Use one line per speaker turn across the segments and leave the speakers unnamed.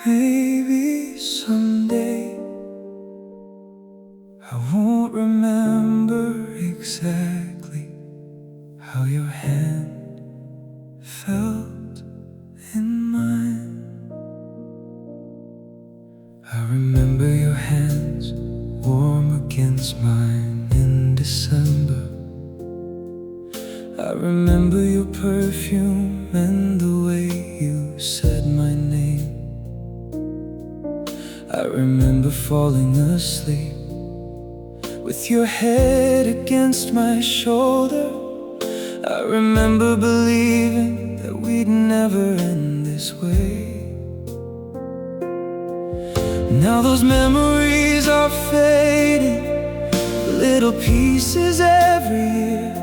Maybe someday I won't remember exactly how your hand felt in mine. I remember your hands warm against mine in December. I remember your perfume and the way you said my name. I remember falling asleep with your head against my shoulder. I remember believing that we'd never end this way. Now those memories are fading, little pieces every year.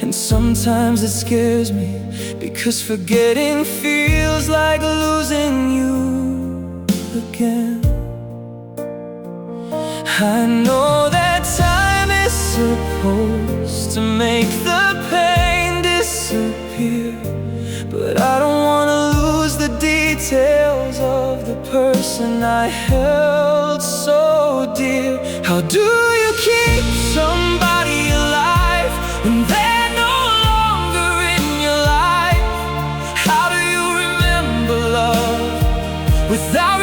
And sometimes it scares me, because forgetting feels like losing you again. I know that time is supposed to make the pain disappear, but I don't want to lose the details of the person I held so dear. How do you keep somebody alive when they're no longer in your life? How do you remember love without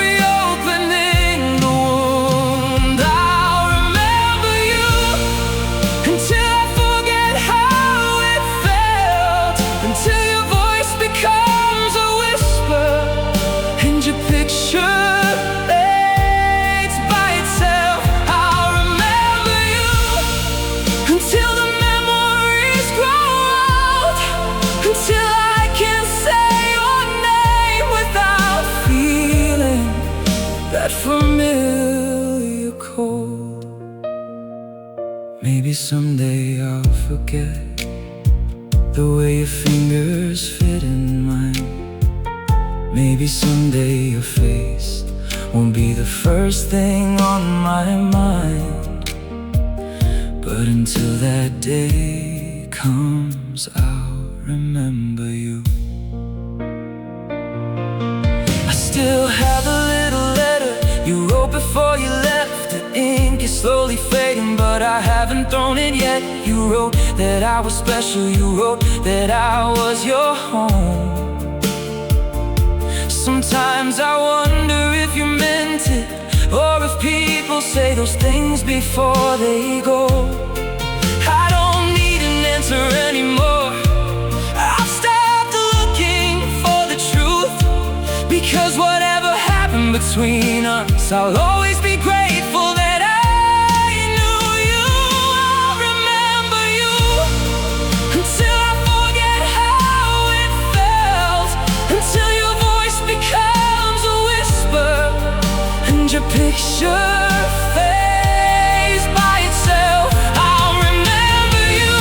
familiar cold? Maybe someday I'll forget the way your fingers fit in mine. Maybe someday your face won't be the first thing on my mind. But until that day comes, I'll remember you. I still have a little letter you wrote before you left. The ink is slowly fading, but I haven't thrown it yet. You wrote that I was special. You wrote that I was your home. Sometimes I wonder if you meant it, or if people say those things before they go. I don't need an answer anymore. I've stopped looking for the truth, because whatever happened between us, I'll always be grateful that I knew you. I'll remember you until I forget how it felt, until your voice becomes a whisper and your picture fades by itself. I'll remember you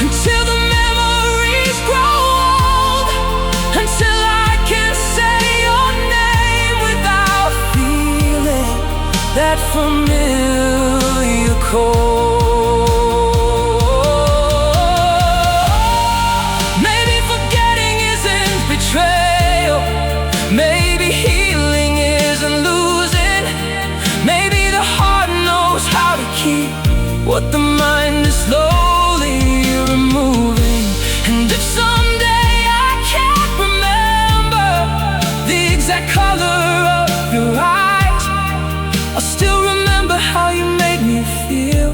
until the memories grow old, until I can say your name without feeling that familiar cold. Maybe forgetting isn't betrayal. Maybe healing isn't losing. Maybe the heart knows how to keep what the mind is slowly removing. And if someday I can't remember the exact color of your eyes, I'll still remember how you made me feel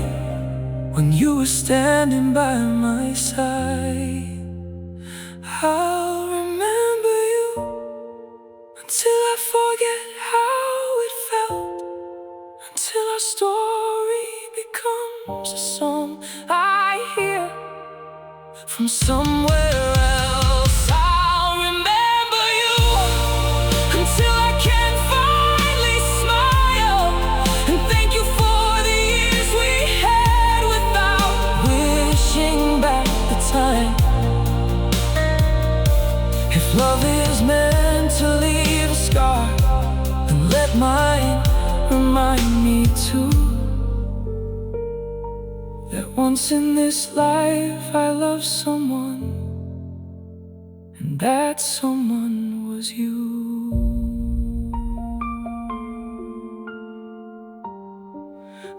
when you were standing by my side. I'll remember you until I forget how it felt, until our story becomes a song I hear from somewhere else. I'll remember you until I can finally smile and thank you for the years we had without wishing back the time. If love is meant to leave a scar, then let mine remind me too that that once in this life I loved someone, and that someone was you.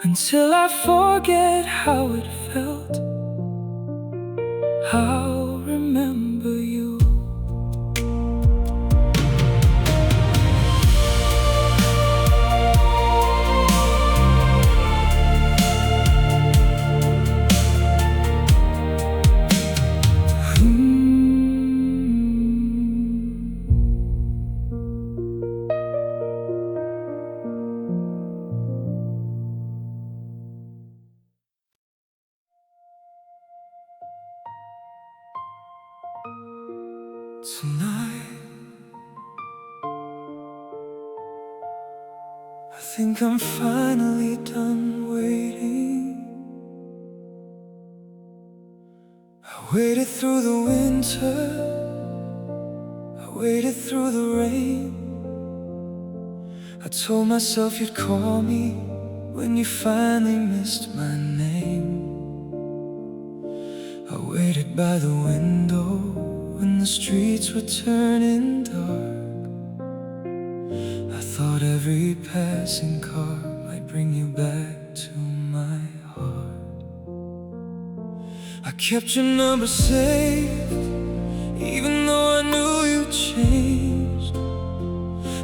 Until I forget how it felt, I'll remember you. Tonight, I think I'm finally done waiting. I waited through the winter, I waited through the rain. I told myself you'd call me when you finally missed my name. I waited by the window when the streets were turning dark. I thought every passing car might bring you back to my heart. I kept your number saved, even though I knew you'd changed.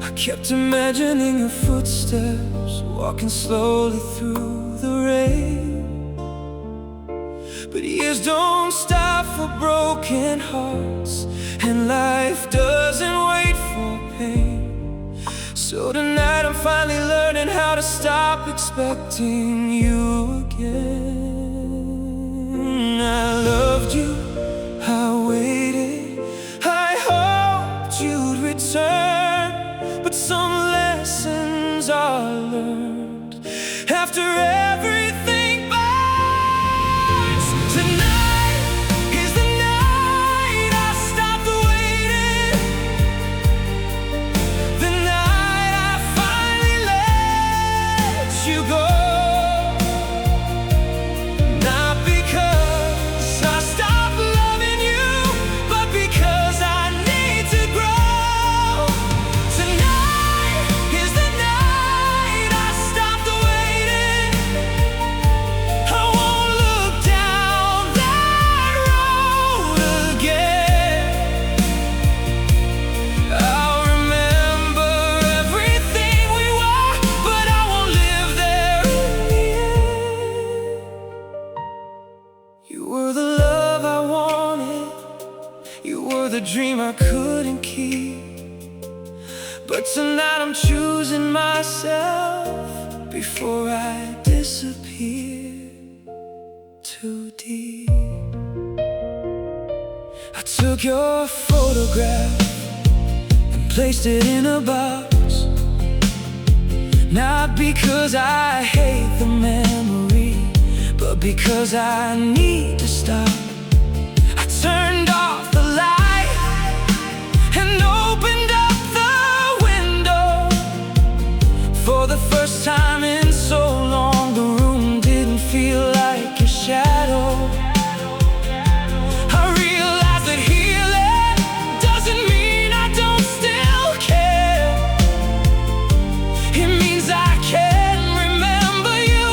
I kept imagining your footsteps walking slowly through the rain. But years don't stop for broken hearts, and life doesn't wait for pain. So tonight I'm finally learning how to stop expecting you again. I loved you, I waited, I hoped you'd return. But some lessons are learned after everything. Dream I couldn't keep, but tonight I'm choosing myself before I disappear too deep. I took your photograph and placed it in a box, not because I hate the memory, but because I need to stop. I turned off the light and opened up the window. For the first time in so long, the room didn't feel like a shadow. I realized that healing doesn't mean I don't still care. It means I can remember you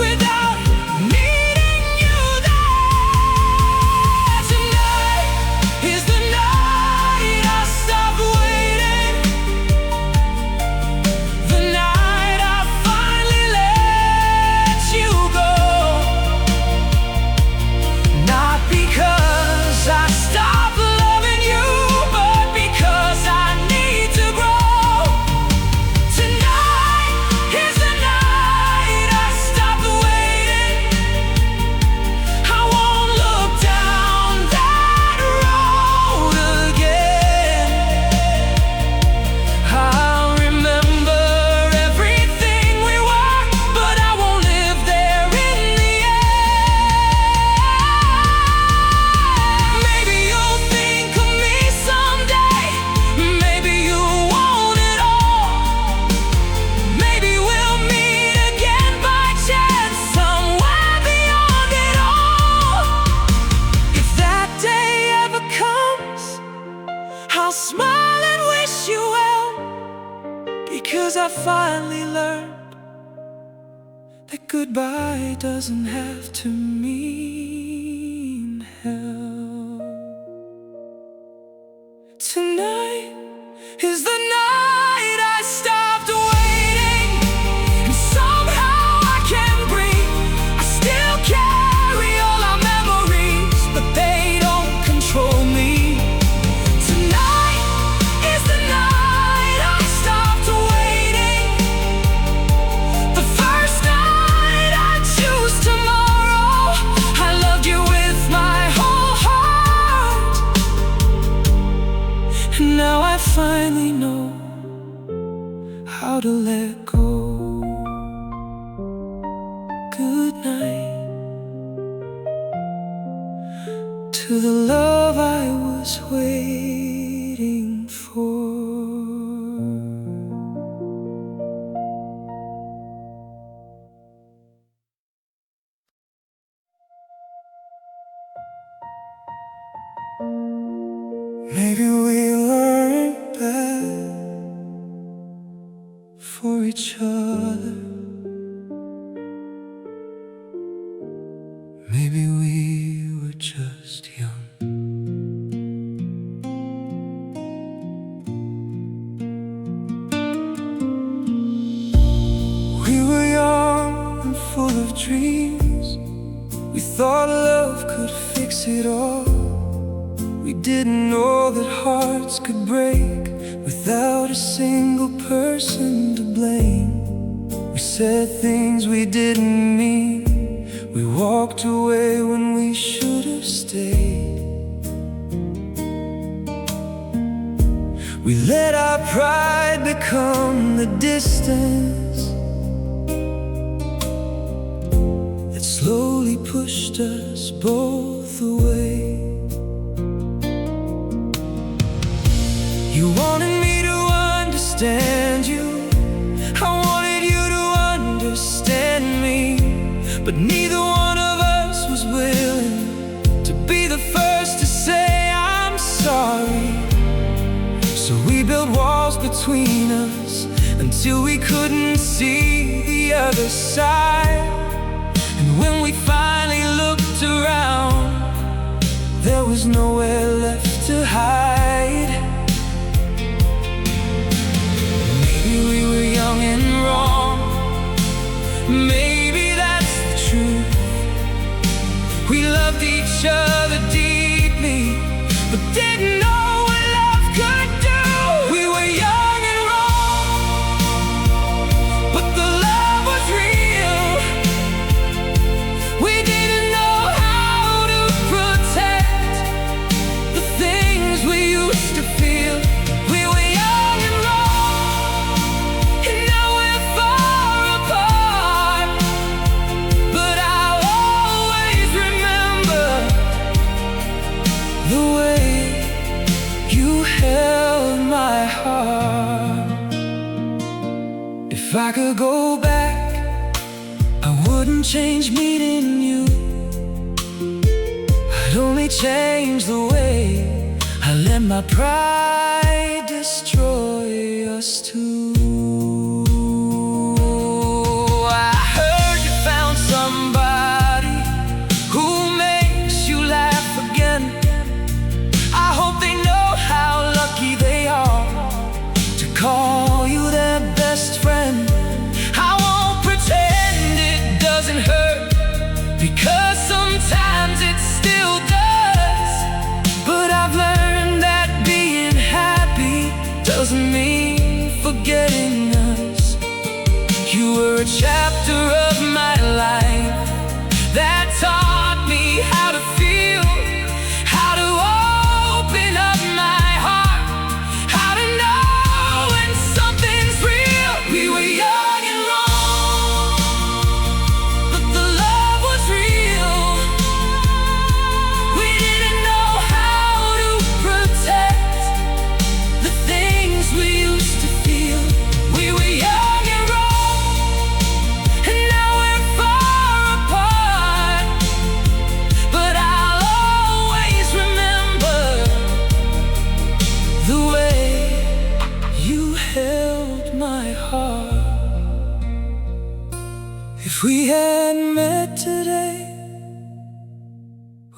without needing you there tonight. I finally learned that goodbye doesn't have to mean hell. Tonight is the night I stopped waiting, and somehow I can breathe. I still carry all our memories, but they don't control me. Tonight is the night I stopped waiting, the first night I choose tomorrow. I loved you with my whole heart, and now I finally know how to let go. Good night to the love I was waiting for. Maybe we weren't bad for each other. Maybe we were just young. We were young and full of dreams. We thought love could fix it all. We didn't know that hearts could break without a single person to blame. We said things we didn't mean. We walked away when we should have stayed. We let our pride become the distance that slowly pushed us both away. You wanted me to understand you, I wanted you to understand me, but neither one of us was willing to be the first to say I'm sorry. So we built walls between us until we couldn't see the other side. And when we finally looked around, there was nowhere left to hide. Maybe we were young and wrong, maybe that's the truth. We loved each other deeply, but didn't know what love could do. We were young and wrong, but the love was real. We didn't know how to protect the things we used to feel. We were young and wrong, and now we're far apart. But I'll always remember the way you held my heart. If I could go back, I wouldn't change meeting you. I'd only change the way I let my pride destroy us too. I heard you found somebody who makes you laugh again. I hope they know how lucky they are to call you their best friend. I won't pretend it doesn't hurt, because sometimes it still does. But I've learned that being happy doesn't mean forgetting us. You were a chapter of my life that taught me how to feel, how to open up my heart, how to know when something's real. We were young and wrong, but the love was real. We didn't know how to protect the things we used to feel. We were young and wrong, and now we're far apart.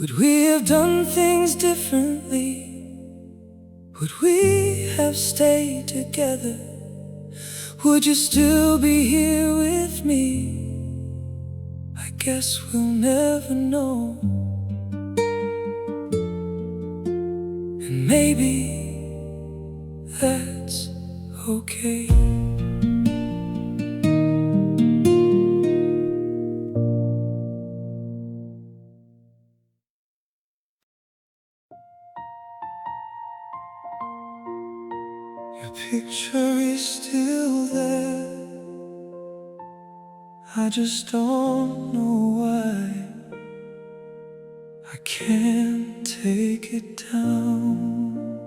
Would we have done things differently? Would we have stayed together? Would you still be here with me? I guess we'll never know. And maybe that's okay. Your picture is still there. I just don't know why I can't take it down.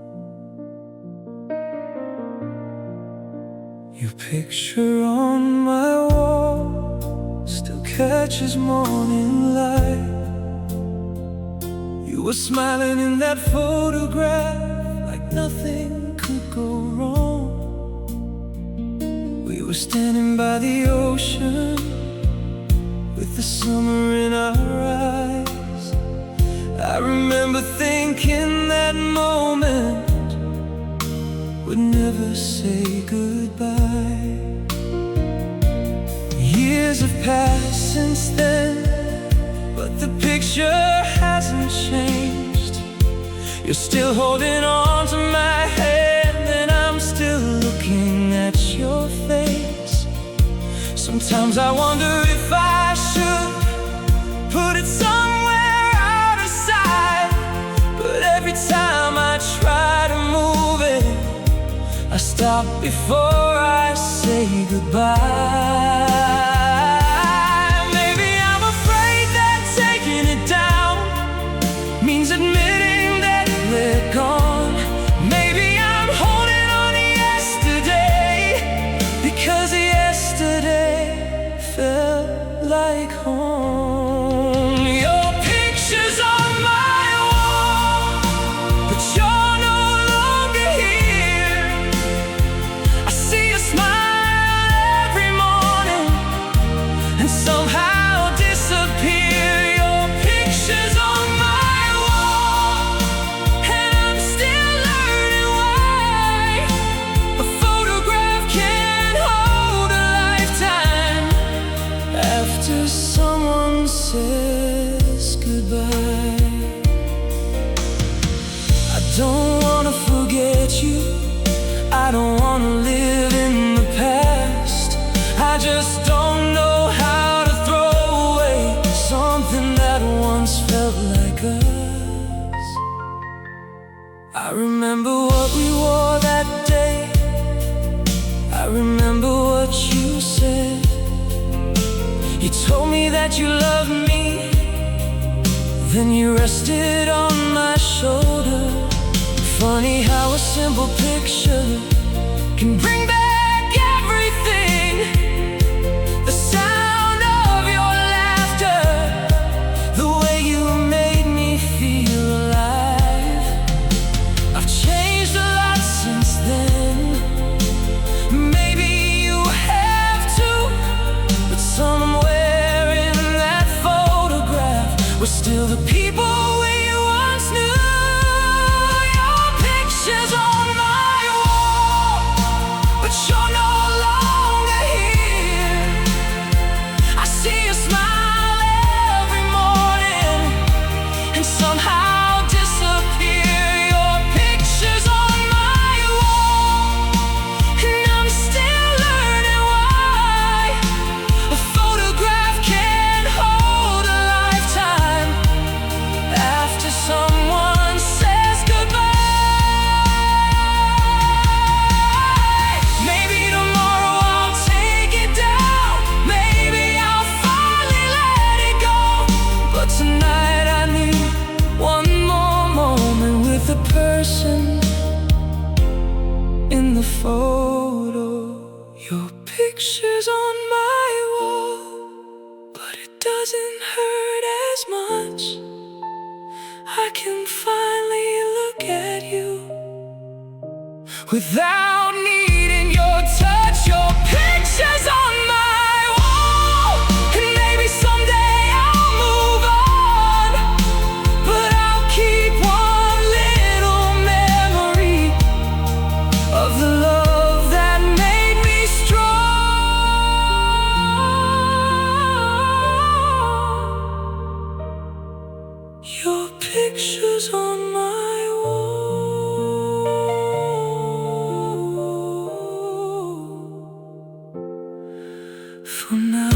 Your picture on my wall still catches morning light. You were smiling in that photograph like nothing could go wrong. We were standing by the ocean with the summer in our eyes. I remember thinking that moment would never say goodbye. Years have passed since then, but the picture hasn't changed. You're still holding on to my hand, and I'm still looking at your face. Sometimes I wonder if I should put it somewhere out of sight, but every time I try to move it, I stop before I say goodbye. Maybe I'm afraid that taking it down means admitting that we're gone. Maybe I'm holding on to yesterday because yesterday felt like home. Your picture's on my wall, but you're no longer here. I see a smile every morning and somehow disappear. Your picture's on my wall, and I'm still learning why a photograph can't hold a lifetime after someone says goodbye. I don't wanna forget you, I don't wanna live in the past. I just don't know how to throw away something that once felt like us. I remember what we wore that day, I remember what you said. You told me that you loved me, then you rested on my shoulder. Funny how a simple picture can bring back everything. The sound of your laughter, the way you made me feel alive. I've changed a lot since then. Maybe you have too, but somewhere in that photograph we're still the people we once knew. Your picture's on my wall, but you're no longer here. I see a smile every morning and somehow disappear. Your picture's on my wall, and I'm still learning why a photograph can't hold a lifetime after someone says goodbye. Maybe tomorrow I'll take it down, maybe I'll finally let it go, but tonight I need one more moment with the person in the photo. Your picture's on my wall, but it doesn't hurt as much. I can finally look at you without needing your touch. Your picture's on my wall, and maybe someday I'll move on, but Your picture's on my wall for now.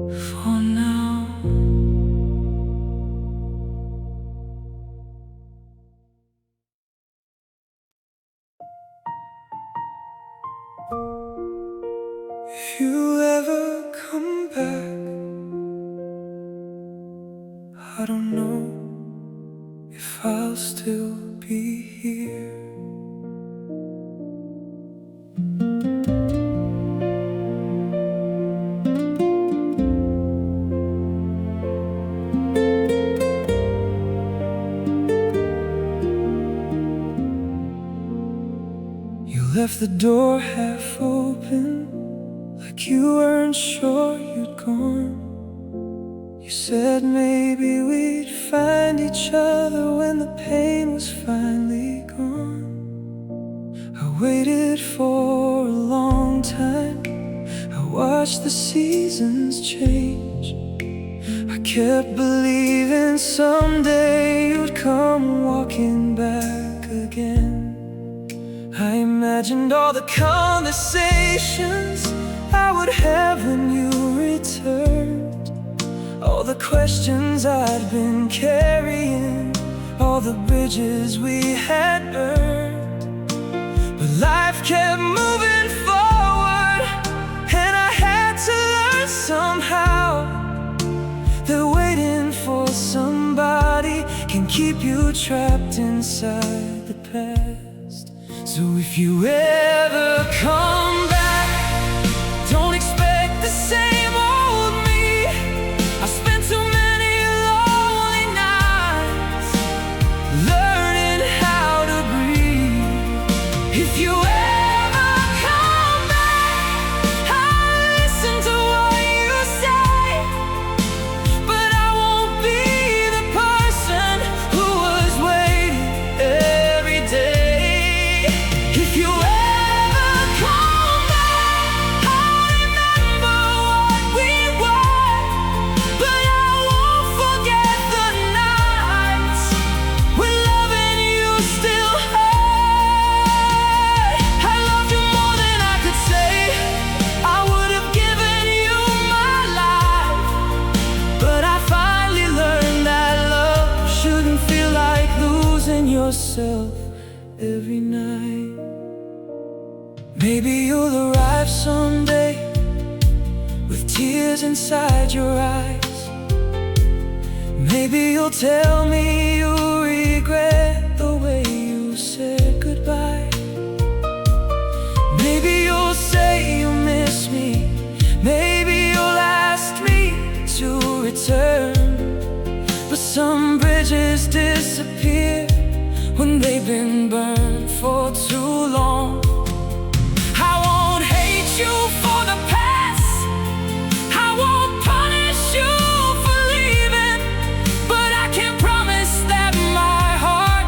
For now. If you ever come back, I don't know if I'll still be here. You left the door half open, like you weren't sure you'd gone. You said maybe we'd find each other when the pain was finally gone. I waited for a long time, I watched the seasons change. I kept believing someday you'd come walking back again. I imagined all the conversations I would have when you returned, all the questions I'd been carrying, all the bridges we had burned. But life kept moving forward, and I had to learn somehow that waiting for somebody can keep you trapped inside the past. So if you ever come back, don't expect the same old me. I spent too many lonely nights learning how to breathe. If you ever come back, I'll listen to what you say, but I won't be the person who was waiting every day. If you ever come back, I'll remember what we were, but I won't forget the nights when loving you still hurt. I loved you more than I could say. I would have given you my life, but I finally learned that love shouldn't feel like losing yourself every night. Maybe you'll arrive someday with tears inside your eyes. Maybe you'll tell me you regret the way you said goodbye. Maybe you'll say you miss me. Maybe you'll ask me to return. But some bridges disappear when they've been burned for too long. I won't hate you for the past, I won't punish you for leaving, but I can promise that my heart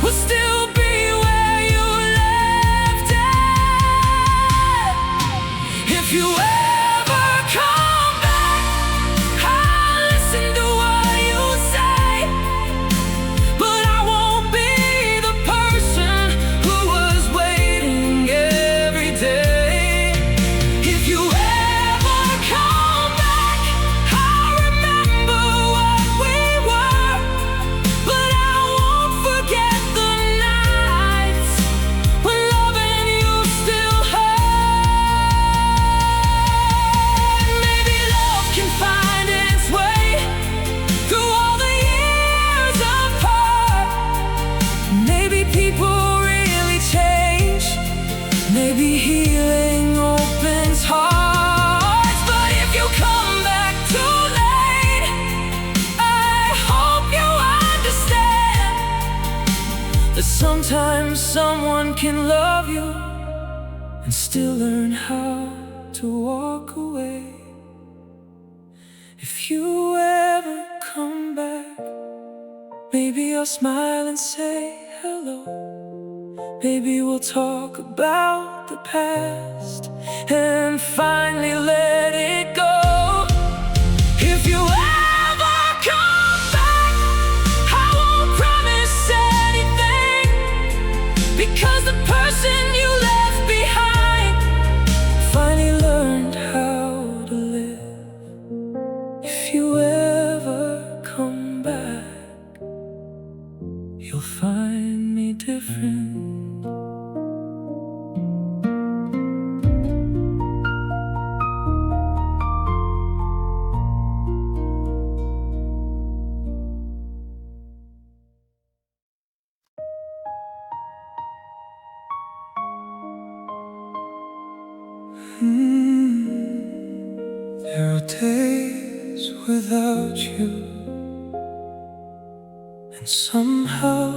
will still be where you left it. If you ever come back, I'll listen to what you say, but I won't be the person who was waiting every day. If you ever come back, I'll remember what we were, but I won't forget the nights when loving you still hurt. Maybe love can find its way through all the years of hurt. Maybe people really change. Maybe healing opens hearts. But if you come back too late, I hope you understand that sometimes someone can love you and still learn how to walk away. If you ever come back, maybe I'll smile and say hello. Maybe we'll talk about the past and finally let it go. If you ever come back, I won't promise anything, because the person you left behind finally learned how to live. If you ever come back, you'll find me different. There are days without you, and somehow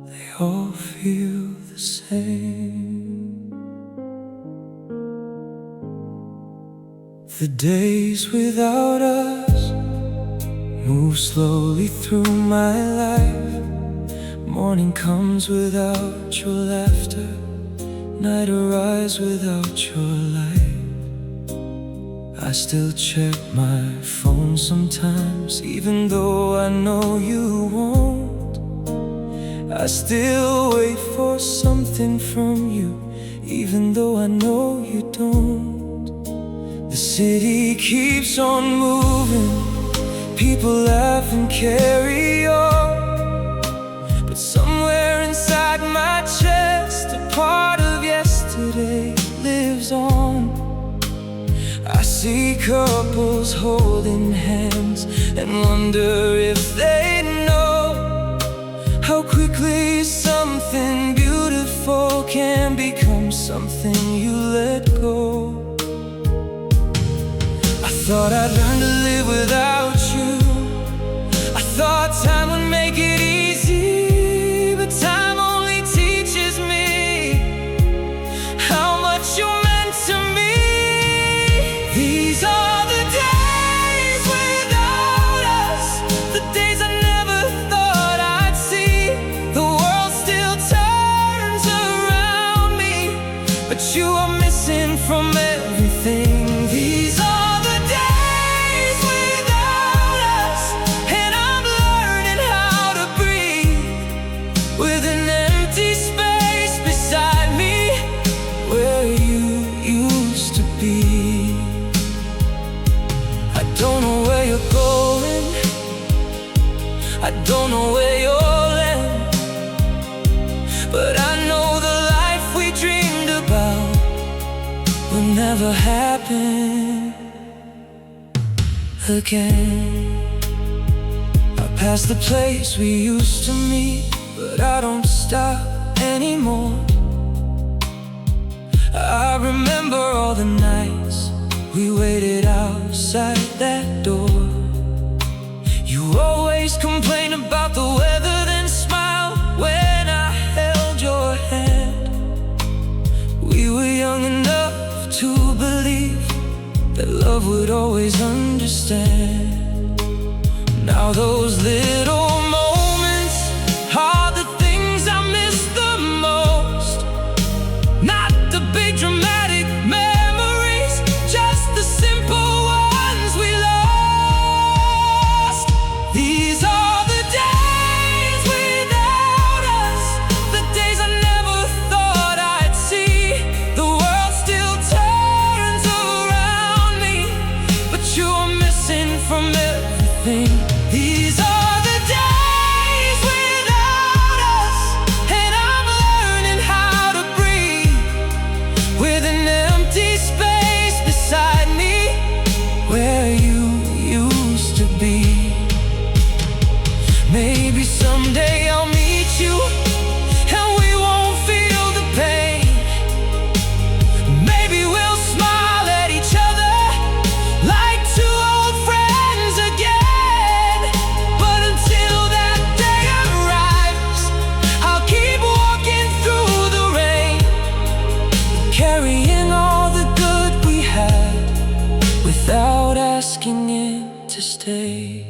they all feel the same. The days without us move slowly through my life. Morning comes without your laughter, night arrives without your light. I still check my phone sometimes, even though I know you won't. I still wait for something from you, even though I know you don't. The city keeps on moving, people laugh and carry on, but somewhere inside my chest a part of yesterday lives on. I see couples holding hands and wonder if they know how quickly something beautiful can become something you let go. I thought I'd learn to live without you. I thought time would make it easy, but time only teaches me how much you meant to me. These are the days without us, the days I never thought I'd see. The world still turns around me, but you are missing from everything. These are the days without us, and I'm learning how to breathe with an empty space beside me where you used to be. I don't know where you're going, I don't know where you'll end, but I know the life we dreamed about will never happen again. I pass the place we used to meet, but I don't stop anymore. I remember all the nights we waited outside that door. You always complain about the weather, then smile when I held your hand. We were young enough to believe that love would always understand. Now those little moments are the things I miss the most. Not the big dramatic memories, just the simple ones we lost. These are the days without us, the days I never thought I'd see. The world still turns around me, but you're missing from everything. These are the days without us, and I'm learning how to breathe with an empty space beside me where you used to be. Maybe someday I'll meet you and we won't feel the pain. Maybe we'll smile at each other like two old friends again. But until that day arrives, I'll keep walking through the rain, carrying all the good we had without asking it to stay.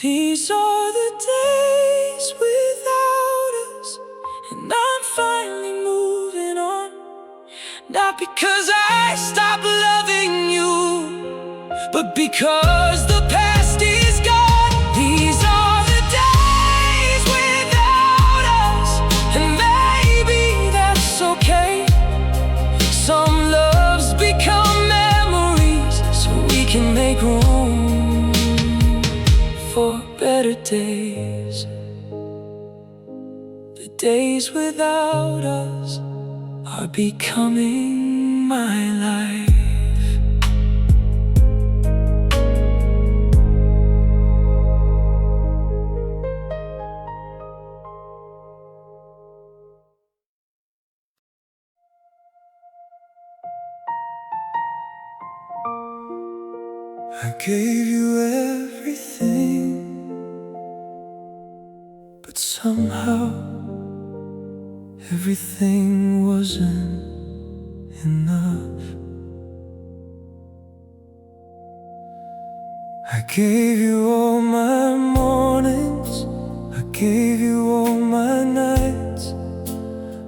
These are the days without us, and I'm finally moving Not because I stopped loving you, but because the past is gone. These are the days without us, and maybe that's okay. Some loves become memories, so we can make room for better days. The days without us are becoming my life. I gave you everything, but somehow everything wasn't enough. I gave you all my mornings, I gave you all my nights.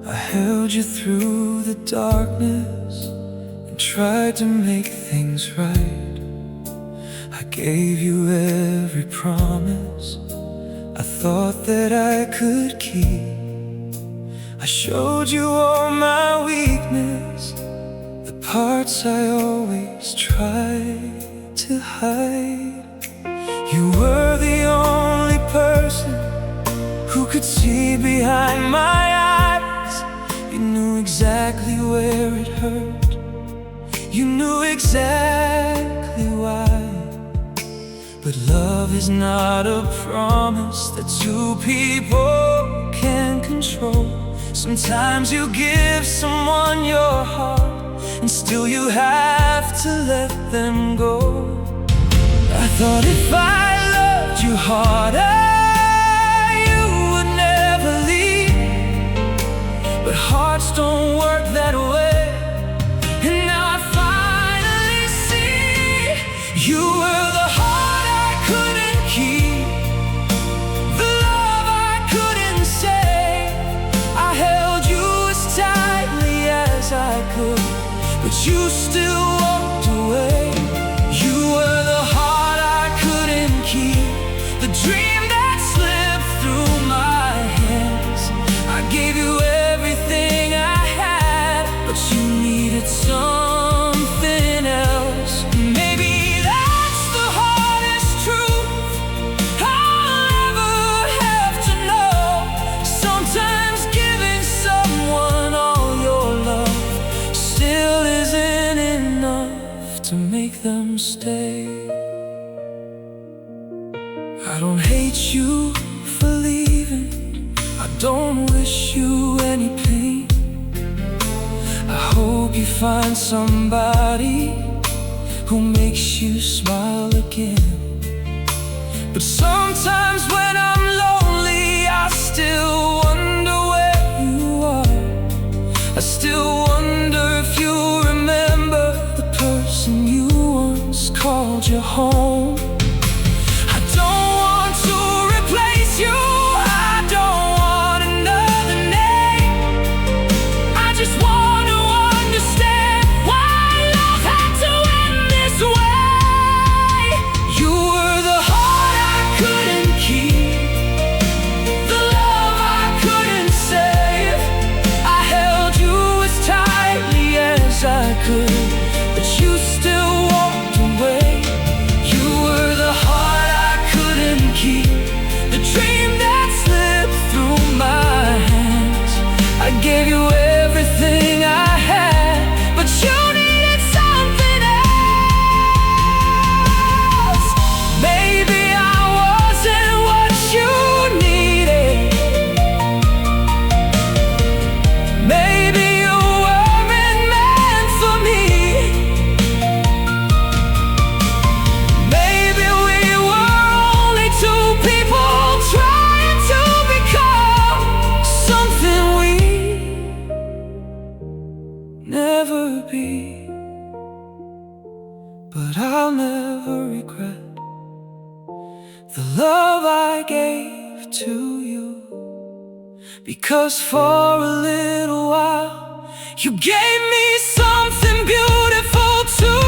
I held you through the darkness and tried to make things right. I gave you every promise I thought that I could keep. I showed you all my weakness, the parts I always tried to hide. You were the only person who could see behind my eyes. You knew exactly where it hurt, you knew exactly why. But love is not a promise that two people can control. Sometimes you give someone your heart, and still you have to let them go. I thought if I loved you harder, you would never leave. But hearts don't work that way, and now I finally see you were the heart I couldn't keep, the love I couldn't save. I held you as tightly as I could, but you still walked away. You were the heart I couldn't keep, the dream that slipped through my hands. I gave you everything I had, but you needed something else. Maybe that's the hardest truth I'll ever have to know. Sometimes giving someone all your love still isn't enough to make them stay. I don't hate you for leaving, I don't wish you any pain. I hope you find somebody who makes you smile again. But sometimes when I'm lonely, I still wonder where you are. I still wonder if you remember the person you once called your home. I don't want to replace you, I don't want another name. I just want to understand why love had to end this way. You were the heart I couldn't keep, the love I couldn't save. I held you as tightly as I could, but you still walked away. You were the heart I couldn't keep, the dream that slipped through my hands. I gave you everything I had, but you needed something else. Maybe I wasn't what you needed, maybe you weren't meant for me. Maybe we were only two people trying to become something we never be. But I'll never regret the love I gave to you, because for a little while You gave me something beautiful too.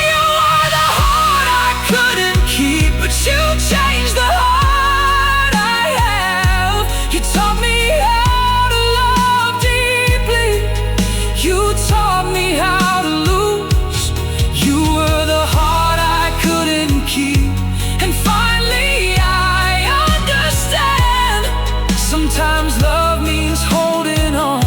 You are the heart I couldn't keep, but you changed the heart I have. You taught me how to love deeply. You taught me how to lose. You were the heart I couldn't keep. And finally I understand. Sometimes love means holding on,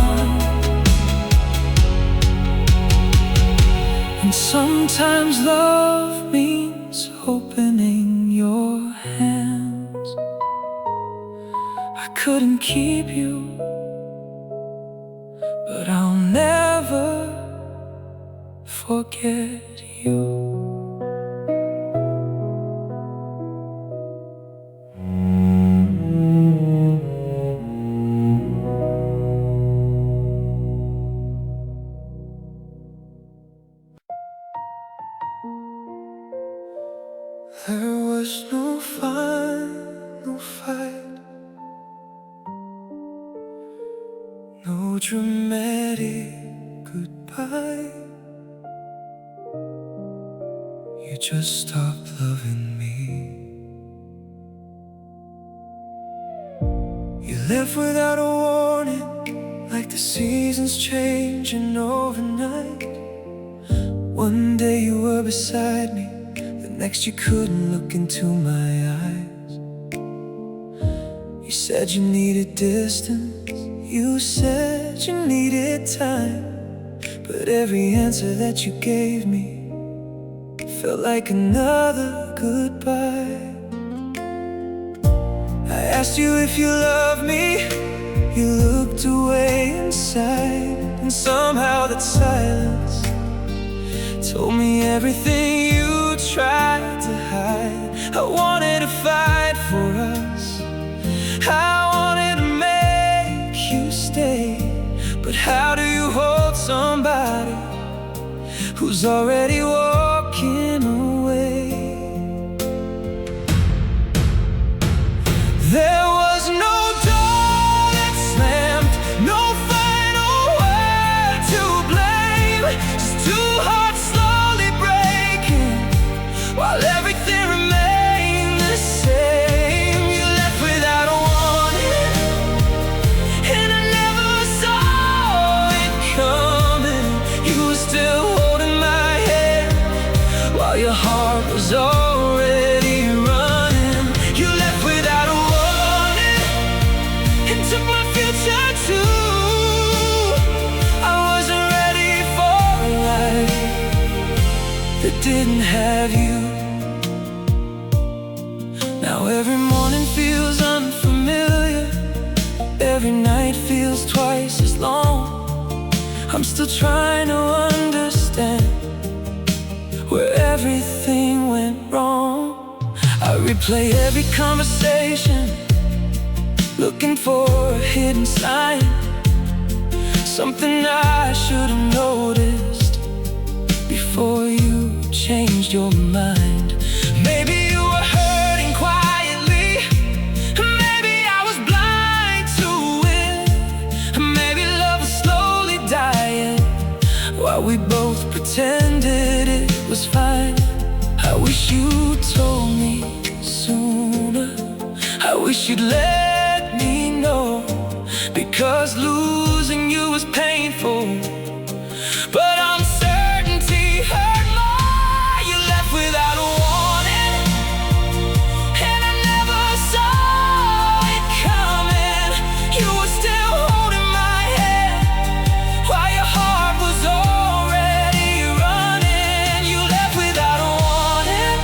and sometimes love means opening your hands. I couldn't keep you, but I'll never forget you. There was no final fight, no dramatic goodbye. You just stopped loving me. You left without a warning, like the seasons changing overnight. One day you were beside me, the next you couldn't look into my eyes. You said you needed distance, you said you needed time, but every answer that you gave me felt like another goodbye. I asked you if you loved me, you looked away inside, and somehow that silence told me everything you tried to hide. I wanted to fight for us, I wanted to make you stay, but how do you hold somebody who's already walking away? There was no door that slammed, no final word to blame, just two hearts slowly breaking while everything remained the same. You left without a warning, and I never saw it coming. You were still holding my hand while your heart was already running. You left without a warning and took my future too. I wasn't ready for a life that didn't have you. Now every morning feels unfamiliar, every night feels twice as long. I'm still trying to understand where everything went wrong. I replay every conversation, looking for a hidden sign, something I should have noticed before you changed your mind. Maybe you were hurting quietly, maybe I was blind to it, maybe love was slowly dying while we both pretended it was fine. I wish you told me sooner, I wish you'd let me know, because losing you was painful, but uncertainty hurt more. You left without a warning, and I never saw it coming. You were still holding my hand while your heart was already running. You left without a warning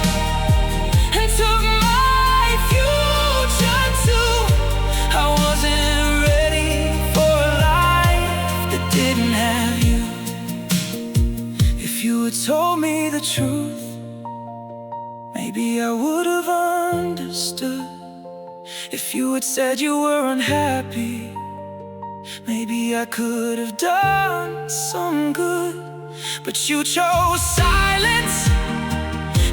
and took my future too. I wasn't ready for a life that didn't have you. If you had told me the truth, maybe I would have understood. If you had said you were unhappy, maybe I could have done some good. But you chose silence,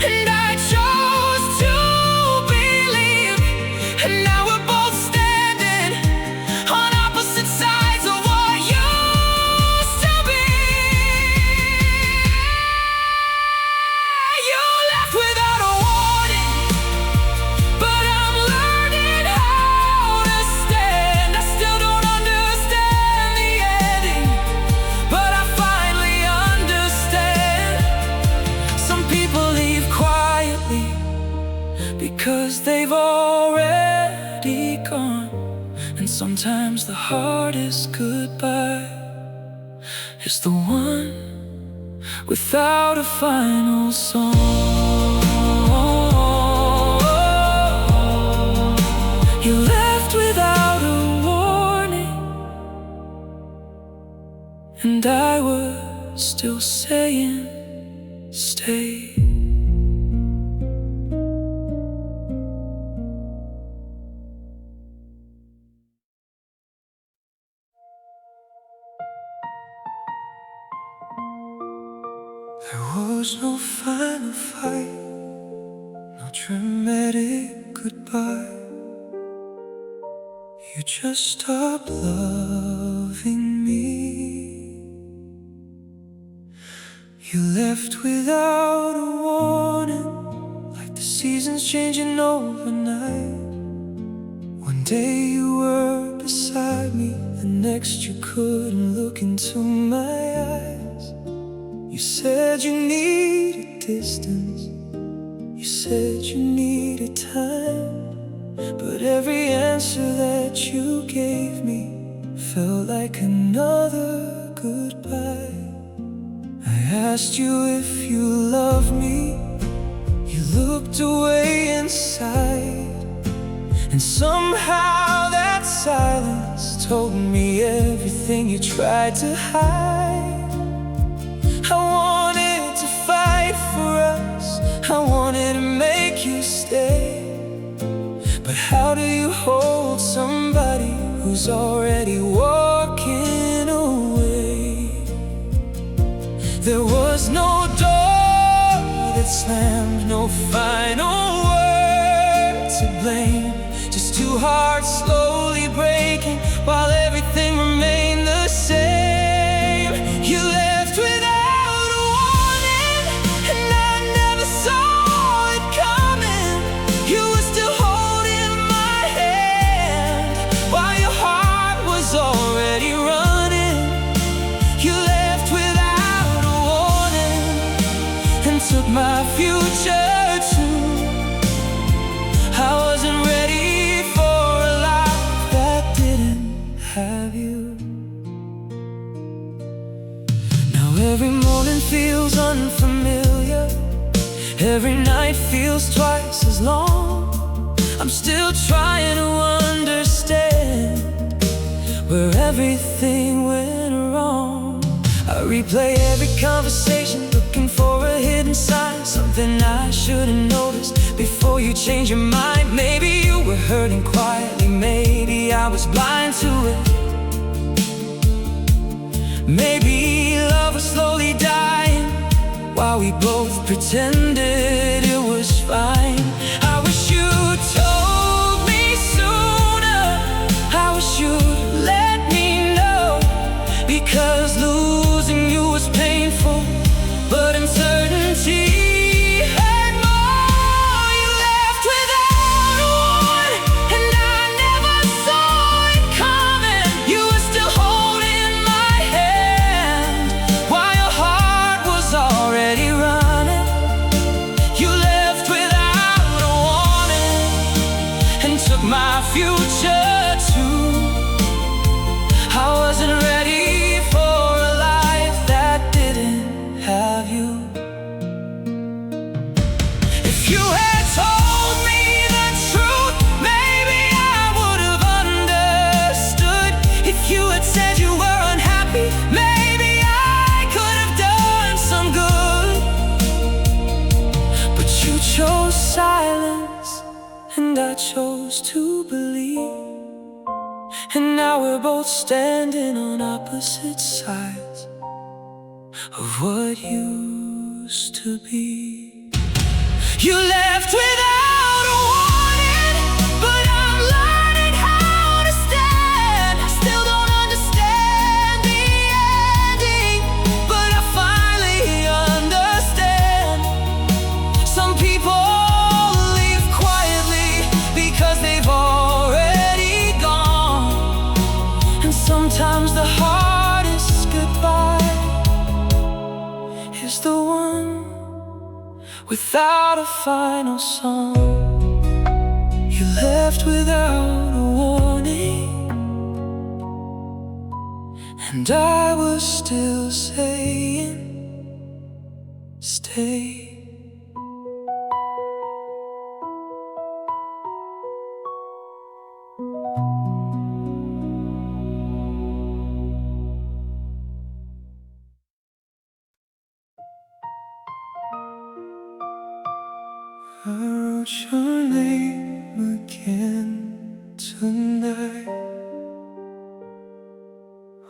and I chose to believe. And now we're both standing Sometimes the hardest goodbye is the one without a final song. You left without a warning, and I was still saying, stay. There was no final fight, no dramatic goodbye. You just stopped loving me. You left without a warning, like the seasons changing overnight. One day you were beside me, the next you couldn't look into my eyes. You said you needed distance, you said you needed time, but every answer that you gave me felt like another goodbye. I asked you if you loved me, you looked away inside, and somehow that silence told me everything you tried to hide. I wanted to fight for us, I wanted to make you stay, but how do you hold somebody who's already walking away? There was no door that slammed, no final word to blame, just two hearts slowly breaking while everything remained the same. You left without a warning, and I never saw it coming. You were still holding my hand while your heart was already running. You left without a warning and took my future too. I wasn't ready for a life that didn't have you. Now every morning feels unfamiliar, every night feels twice as long. I'm still trying to understand where everything went wrong. I replay every conversation, looking for a hidden sign, something I should've noticed before you changed your mind. Maybe you were hurting quietly, maybe I was blind to it. Maybe love was slowly dying while we both pretended it was fine. I wish you told me sooner, I wish you'd let me know, because losing you was painful, but uncertainty hurt more. You left without a warning, and I never saw it coming. You were still holding my hand while your heart was already running. You left without a warning and took my future too. I wasn't ready for a life that didn't have you. If you had told me the truth, maybe I would have understood. If you had said you were unhappy, maybe I could have done some good. But you chose silence, and I chose to believe. And now we're both standing on opposite sides of what used to be. You left without a warning, but I'm learning how to stand. I still don't understand the ending, but I finally understand. Some people leave quietly because they've already gone, and sometimes the hardest goodbye is the one without a final song. You left without a warning, and I was still saying, stay. I wrote your name again tonight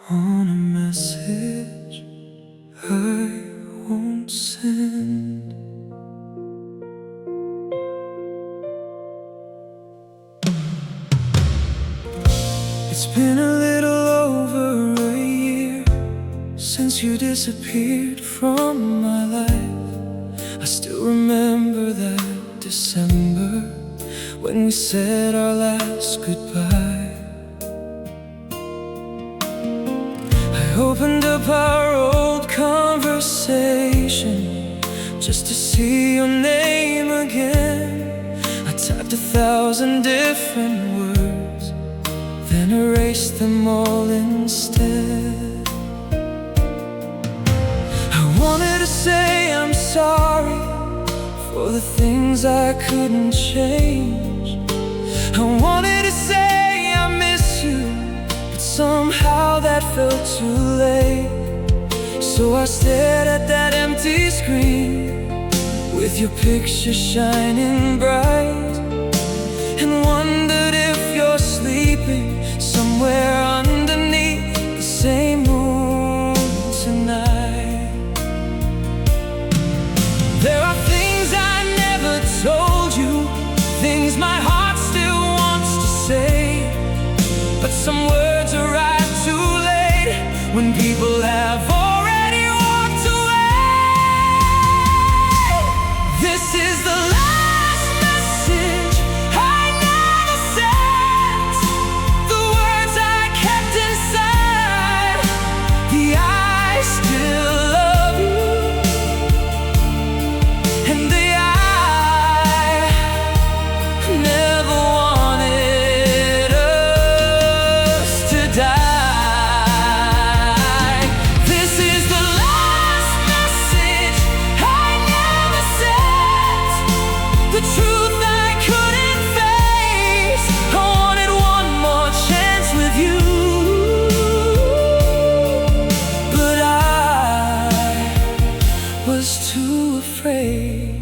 on a message I won't send. It's been a little over a year since you disappeared from my life. I still remember that December when we said our last goodbye. I opened up our old conversation just to see your name again. I typed 1,000 different words, then erased them all instead. I wanted to say I'm sorry for the things I couldn't change. I wanted to say I miss you, but somehow that felt too late. So I stared at that empty screen with your picture shining bright, and wondered if you're sleeping somewhere underneath the same moon tonight. There are things I never told you, things my heart still wants to say, but some words arrive too late when people have already walked away. This is the last message I never sent, the words I kept inside, the I still love you, and the I never wanted us to die. This is the last message I never sent, the truth I couldn't face. I wanted one more chance with you, but I was too afraid.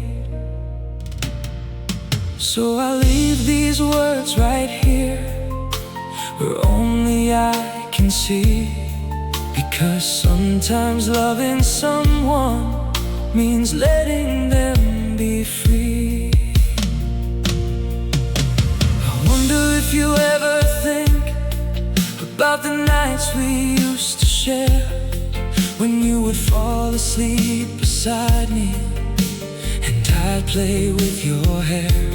So I leave these words right here where only I can see, because sometimes loving someone means letting them be free. I wonder if you ever think about the nights we used to share, when you would fall asleep beside me and I'd play with your hair.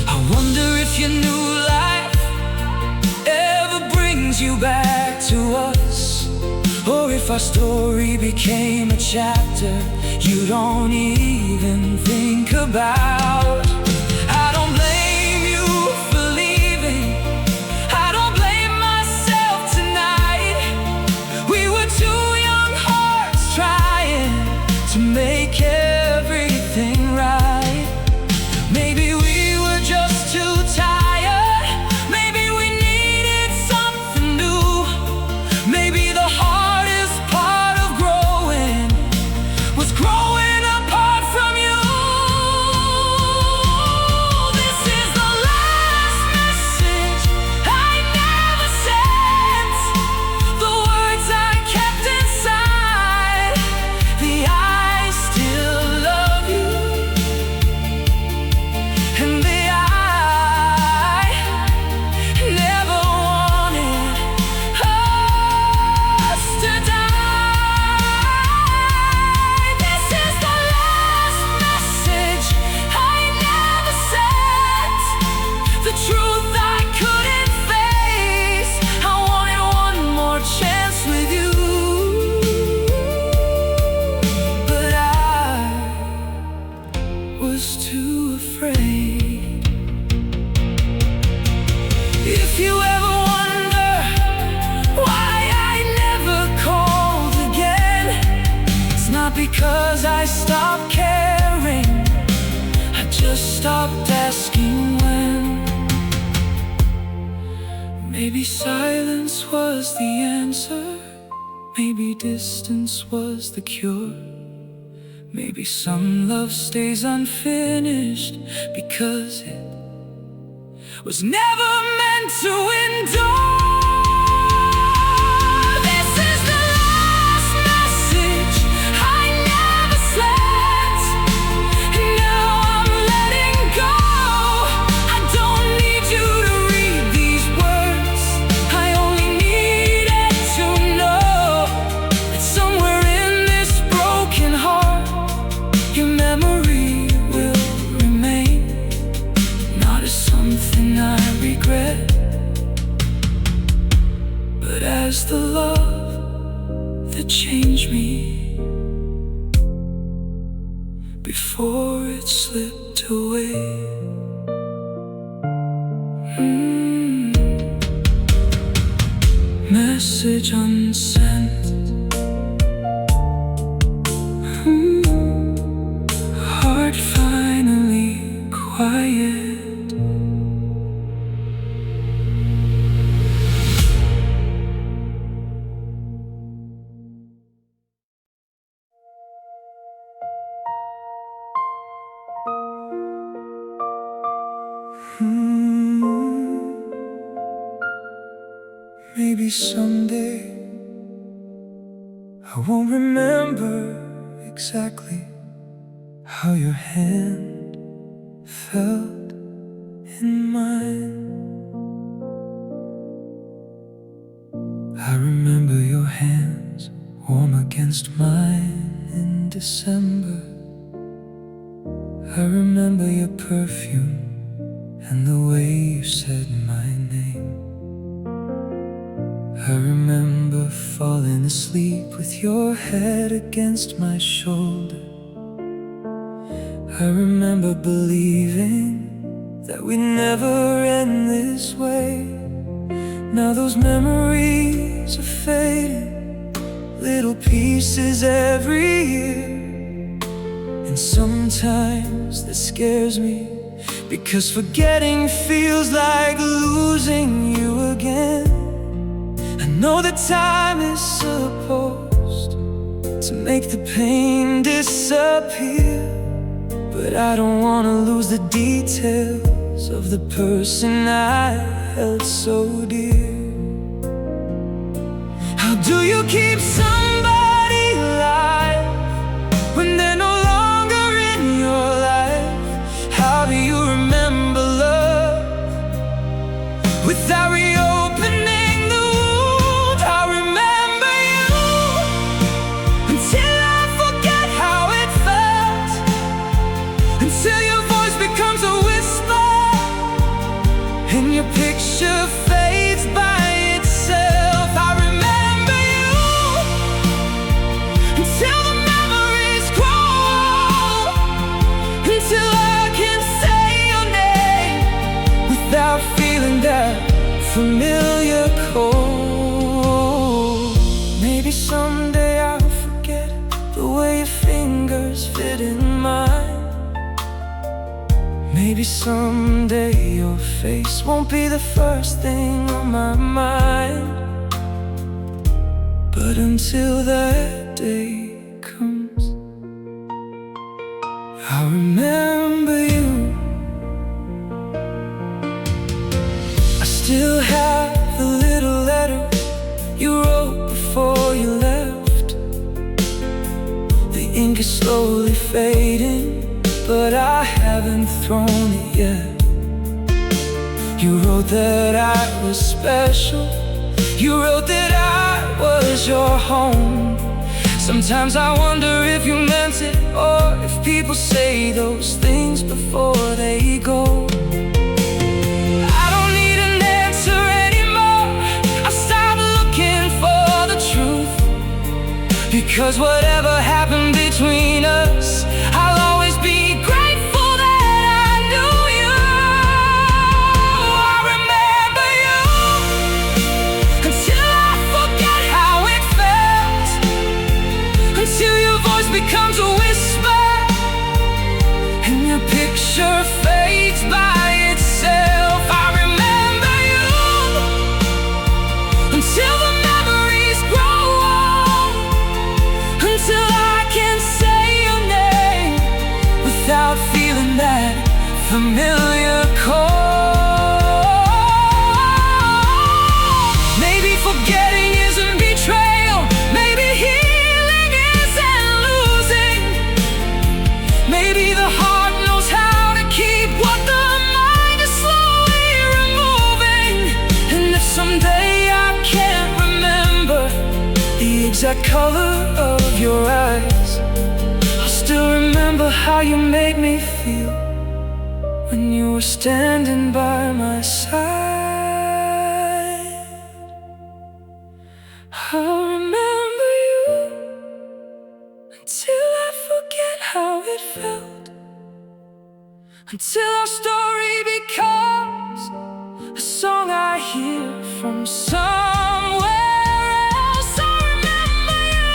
I wonder if your new life ever brings you back to us, or if our story became a chapter you don't even think about. I don't blame you for leaving, I don't blame myself tonight. We were two young hearts trying to make everything right. Maybe we were just too tired, maybe we needed something new. Maybe the hardest part of growing was growing apart from you. because I stopped caring, I just stopped asking when. Maybe silence was the answer, maybe distance was the cure. Maybe some love stays unfinished because it was never meant to endure. This is the last message I never sent, and now I'm letting go. I don't need you to read these words, I only needed to know that somewhere in this broken heart your memory will remain, not as something I regret, but as the love that changed me before it slipped away. Message unsent. Heart finally quiet. Maybe someday I won't remember exactly how your hand felt in mine. I remember your hands warm against mine in December. I remember your perfume and the way you said my name. I remember falling asleep with your head against my shoulder. I remember believing that we'd never end this way. Now those memories are fading, little pieces every year. And sometimes that scares me, because forgetting feels like losing you again. I know that time is supposed to make the pain disappear, but I don't want to lose the details of the person I held so dear. How do you keep somebody alive when they're no longer in your life? How do you remember love without reopening the wound? I remember you until I forget how it felt, until your voice becomes a whisper and your picture fades by itself. I remember you until the memories grow, until I can say your name without feeling that familiar cold. Maybe someday I'll forget the way your fingers fit in mine. Maybe someday your face won't be the first thing on my mind. But until that day comes, I remember you. I still have the little letter you wrote before you left. The ink is slowly fading, but I haven't thrown it yet. You wrote that I was special, you wrote that I was your home. Sometimes I wonder if you meant it, or if people say those things before they go. I don't need an answer anymore, I stopped looking for the truth, because whatever happened between us, I'll always be grateful that I knew you. I remember you until I forget how it felt, until your voice becomes becomes a whisper, and your picture fades by itself. I remember you until the memories grow old, until I can say your name without feeling that familiar call. Maybe forgetting isn't betrayal, maybe healing isn't losing, maybe the heart knows how to keep what the mind is slowly removing. And if someday I can't remember the exact color of your eyes, I'll still remember how you made me feel when you were standing by my side. I'll remember you until I forget how it felt, until our story becomes a song I hear from somewhere else. I remember you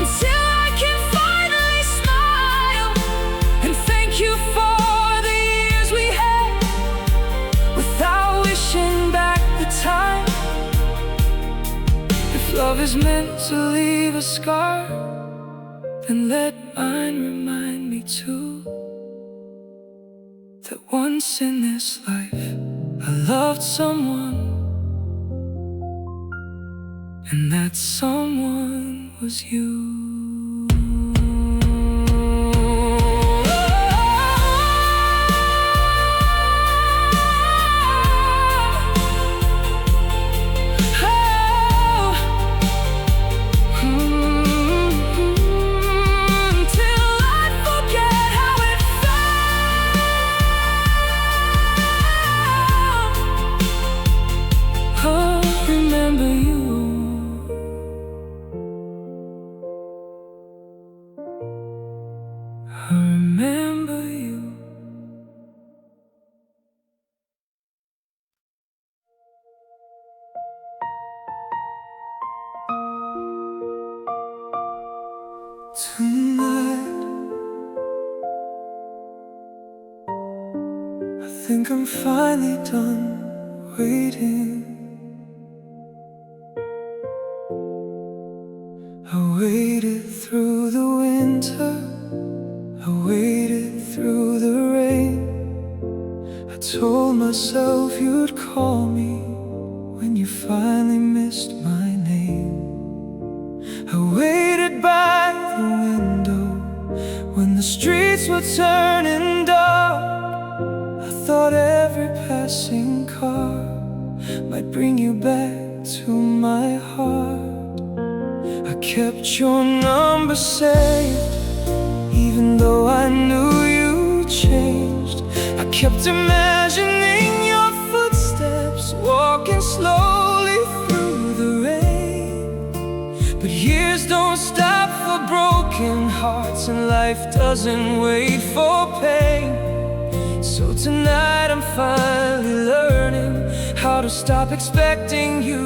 until I can finally smile and thank you for the years we had without wishing back the time. If love is meant to leave a scar, then let mine remind me too that once in this life I loved someone, and that someone was you. I remember you. Tonight, I think I'm finally done waiting. I waited through the winter, I waited through the rain. I told myself you'd call me when you finally missed my name. I waited by the window when the streets were turning dark. I thought every passing car might bring you back to my heart. I kept your number saved, even though I knew you changed. I kept imagining your footsteps walking slowly through the rain. But years don't stop for broken hearts, and life doesn't wait for pain. So tonight I'm finally learning how to stop expecting you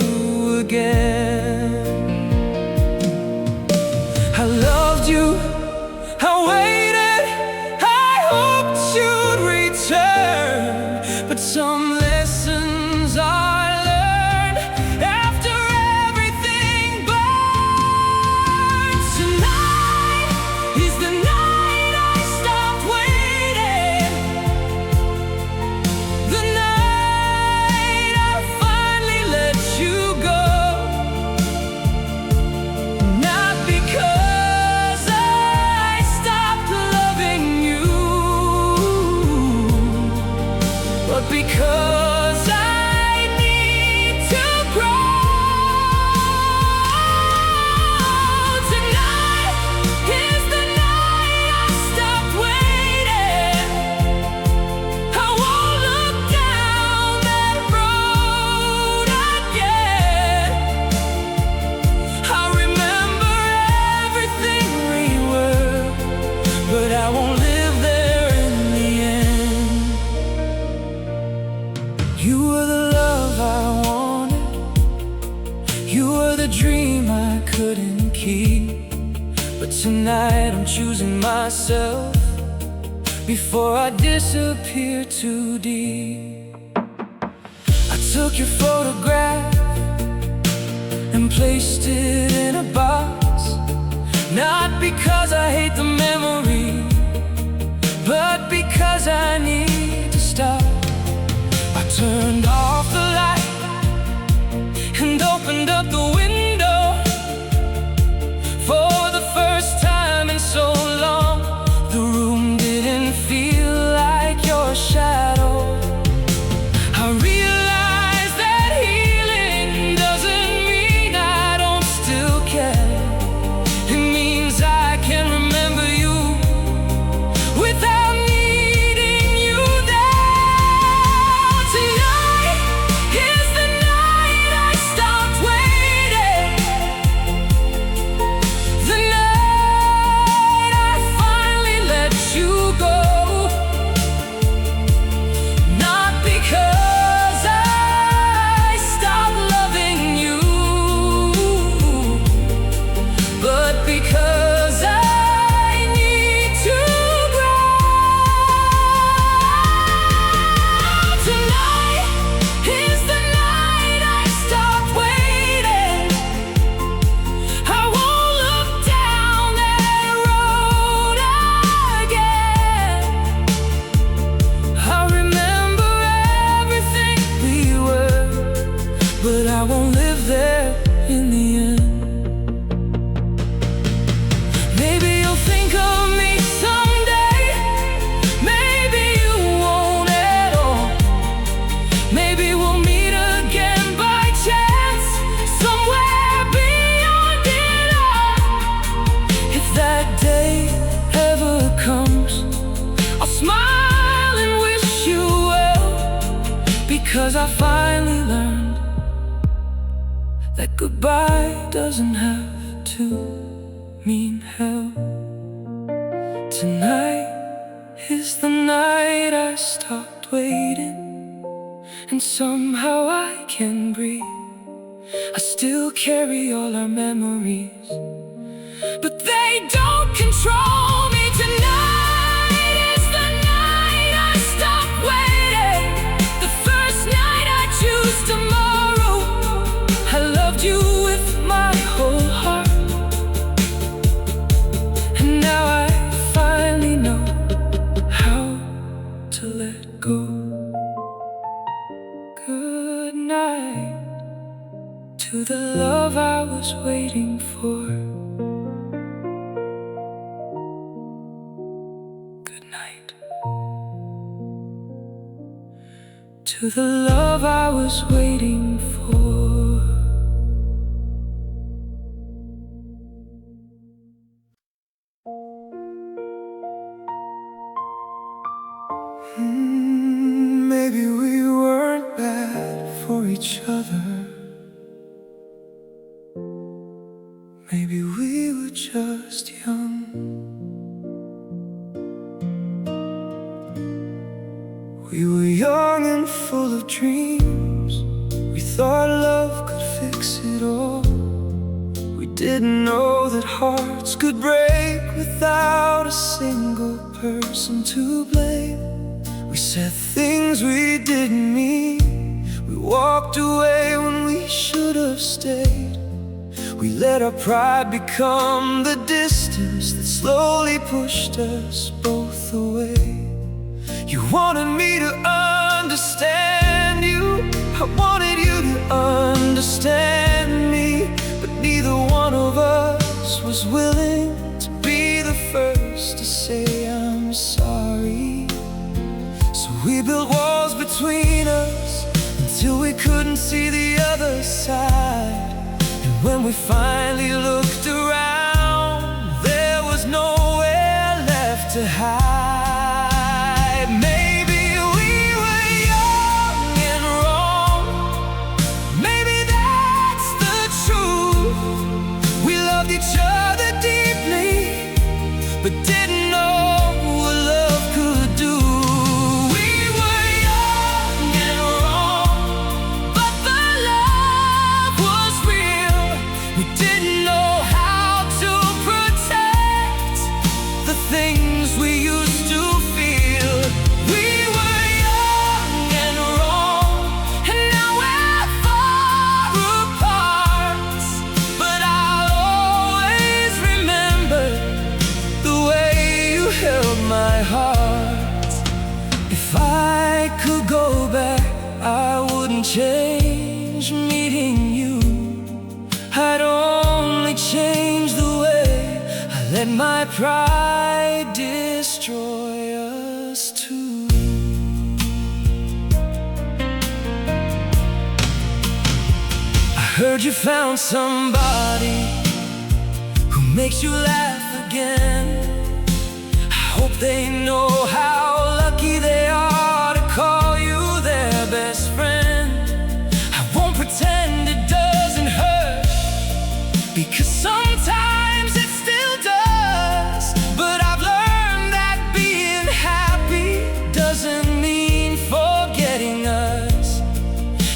again. I loved you, I waited, I hoped you'd return, but some lessons are learned after everything burns. Tonight is the night I stopped waiting, the night I finally let you go. Not because I stopped loving you, but because I need to grow. Tonight is the night I stopped waiting. I won't look down that road again. I remember everything we were, but I won't live there in the end. You were the love I wanted, you were the dream I couldn't keep, But tonight I'm choosing myself before I disappear too deep. I took your photograph and placed it in a box, not because I hate the memory, but because I need to stop. I turned off the light and opened up the window. For the first time in so long, the room didn't feel like your shadow. I realized that healing doesn't mean I don't still care. It means I can remember you without needing you there. Tonight is the night I stopped waiting, the night I finally let you go. Not because I stopped loving you, but because I need to grow. Tonight is the night I stopped waiting. I won't look down that road again. I remember everything we were, but I won't live there in the end. Maybe you'll think of me someday, maybe you won't at all. Maybe we'll meet again by chance, somewhere beyond it all. If that day ever comes, I'll smile and wish you well, because I finally learned that goodbye doesn't have to mean hell. Tonight is the night I stopped waiting, and somehow I can breathe. I still carry all our memories, but they don't control me. Tonight is the night I stopped waiting, the first night I choose tomorrow. I loved you with my whole heart, and now I finally know how to let go. Good night to the love I was waiting for. Good night to the love I was waiting for. Maybe we weren't bad for each other. Maybe we were just young. We were young and full of dreams. We thought love could fix it all. We didn't know that hearts could break without a single person to blame. We said things we didn't mean. We walked away when we should have stayed. We let our pride become the distance that slowly pushed us both away. You wanted me to understand you, I wanted you to understand me, but neither one of us was willing to be the first to say I'm sorry. So we built walls between us until we couldn't see the other side. And when we finally looked around, there was nowhere left to hide. Maybe we were young and wrong. Maybe that's the truth. We loved each other deeply, but didn't know what love could do. We were young and wrong, but the love was real. We didn't know my pride destroy us too. I heard you found somebody who makes you laugh again. I hope they know how lucky they are to call you their best friend. I won't pretend it doesn't hurt, because sometimes it still does. But I've learned that being happy doesn't mean forgetting us.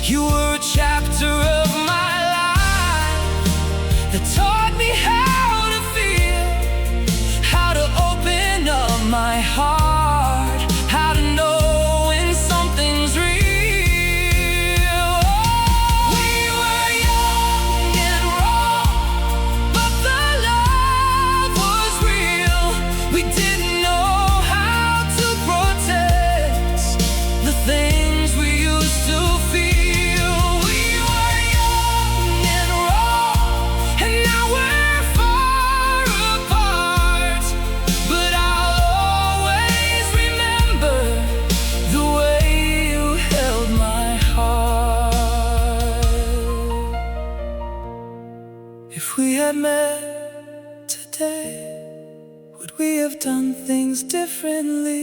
You were a chapter of my life that taught me how to feel, how to open up my heart, how to know when something's real. We were young and wrong, but the love was real. We didn't know how to protect the things we used to feel. We were young and wrong, and now we're far apart. But I'll always remember the way you held my heart. If we had met today, would we have done things differently?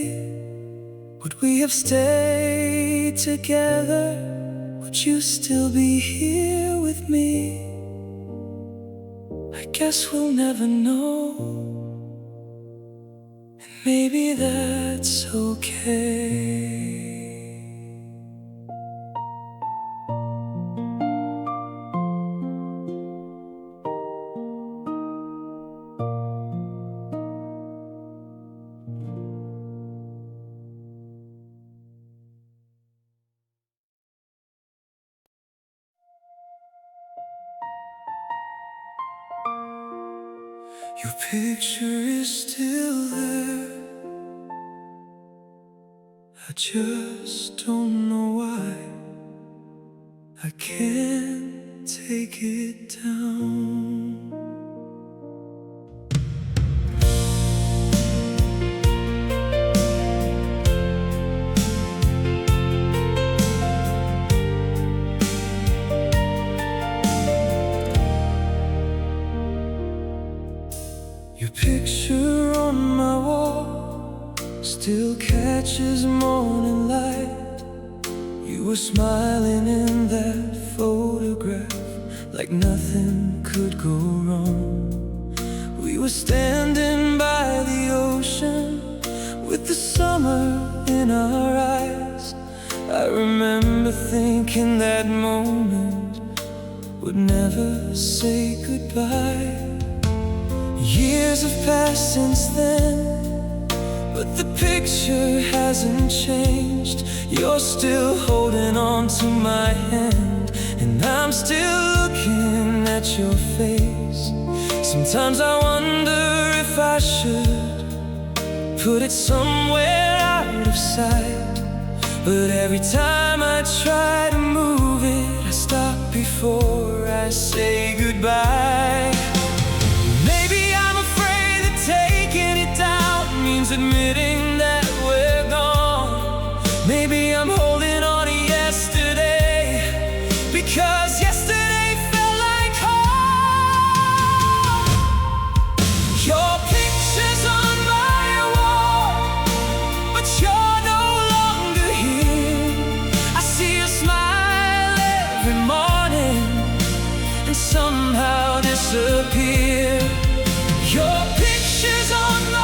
Would we have stayed together? Would you still be here with me? I guess we'll never know, and maybe that's okay. Your picture is still there. I just don't know why I can't take it down. Your picture on my wall still catches morning light. You were smiling in that photograph like nothing could go wrong. We were standing by the ocean with the summer in our eyes. I remember thinking that moment would never say goodbye. Years have passed since then, but the picture hasn't changed. You're still holding on to my hand, and I'm still looking at your face. Sometimes I wonder if I should put it somewhere out of sight, but every time I try to move it, I stop before I say goodbye. Admitting that we're gone. Maybe I'm holding on to yesterday, because yesterday felt like home. Your picture's on my wall, but you're no longer here. I see you smile every morning and somehow disappear. Your picture's on my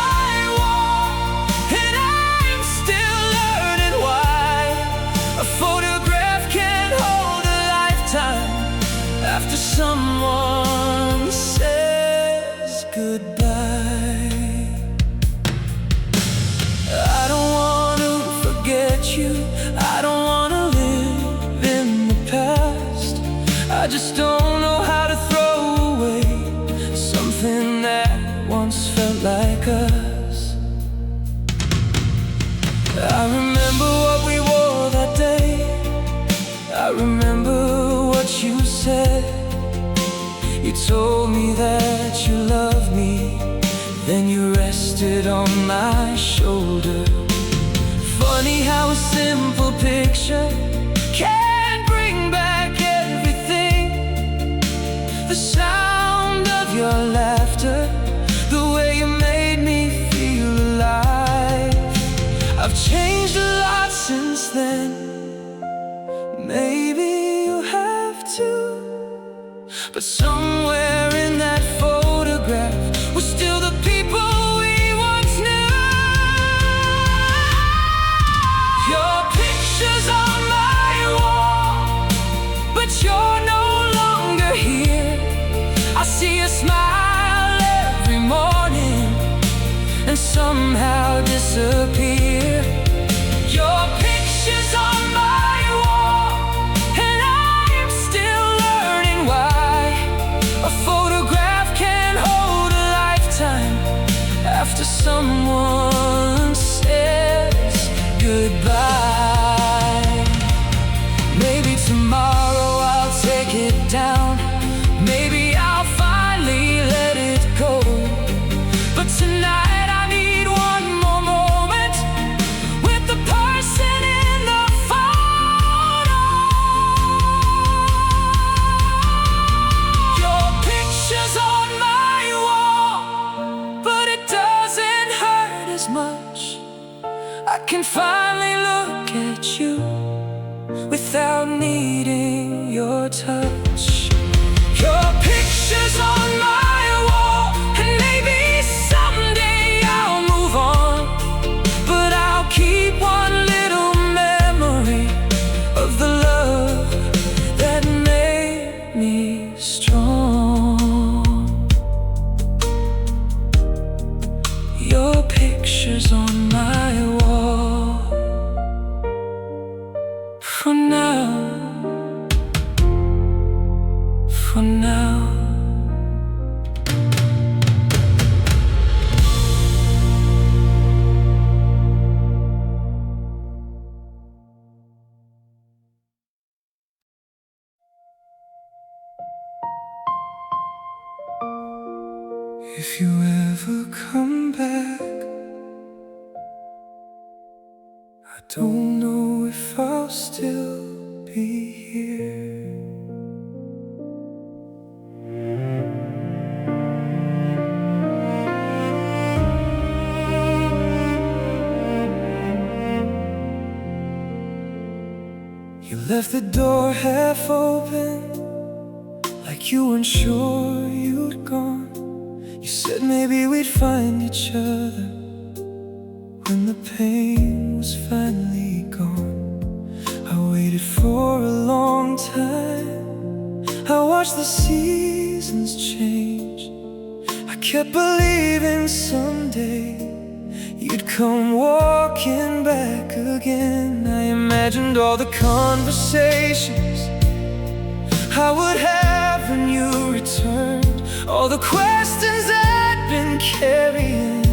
after someone says goodbye. I don't want to forget you. I don't want to live in the past. I just don't know how to throw away something that once felt like us. I remember what we wore that day. I remember what you said. You told me that you loved me, then you rested on my shoulder. Funny how a simple picture can bring back everything. The sound of your laughter, the way you made me feel alive. I've changed a lot since then. Maybe you have too. But somewhere in that photograph, we're still the people we once knew. Your picture's on my wall, but you're no longer here. I see you smile every morning and somehow disappear. Your picture's on my wall, and I'm still learning why a photograph can hold a lifetime after someone says goodbye. Maybe tomorrow I'll take it down. Maybe I'll finally let it go. But tonight I need one more moment with the person in the photo. Your picture's on my wall, but it doesn't hurt as much. I can finally look at you without needing your touch. Your picture's on my wall, and maybe someday I'll move on, but I'll keep one little memory of the love that made me strong. Your picture's on my wall for now. For now. If you ever come back, I don't know if I'll still be here. You left the door half open, like you weren't sure you'd gone. You said maybe we'd find each other when the pain was finally gone. I waited for a long time. I watched the seasons change. I kept believing someday you'd come walking back again. I imagined all the conversations I would have when you returned, all the questions I'd been carrying,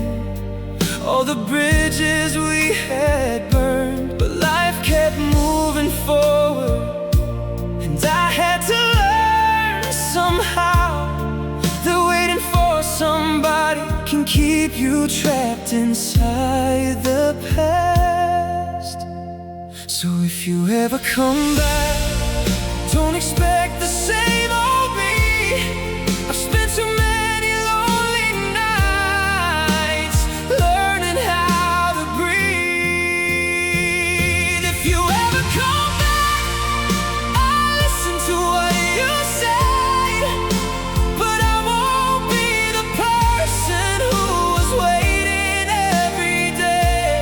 all the bridges we had burned. But life kept moving forward, and I had to learn somehow that waiting for somebody can keep you trapped inside the past. So if you ever come back, don't expect the same old me. I've spent too many lonely nights learning how to breathe. If you ever come back, I'll listen to what you say, but I won't be the person who was waiting every day.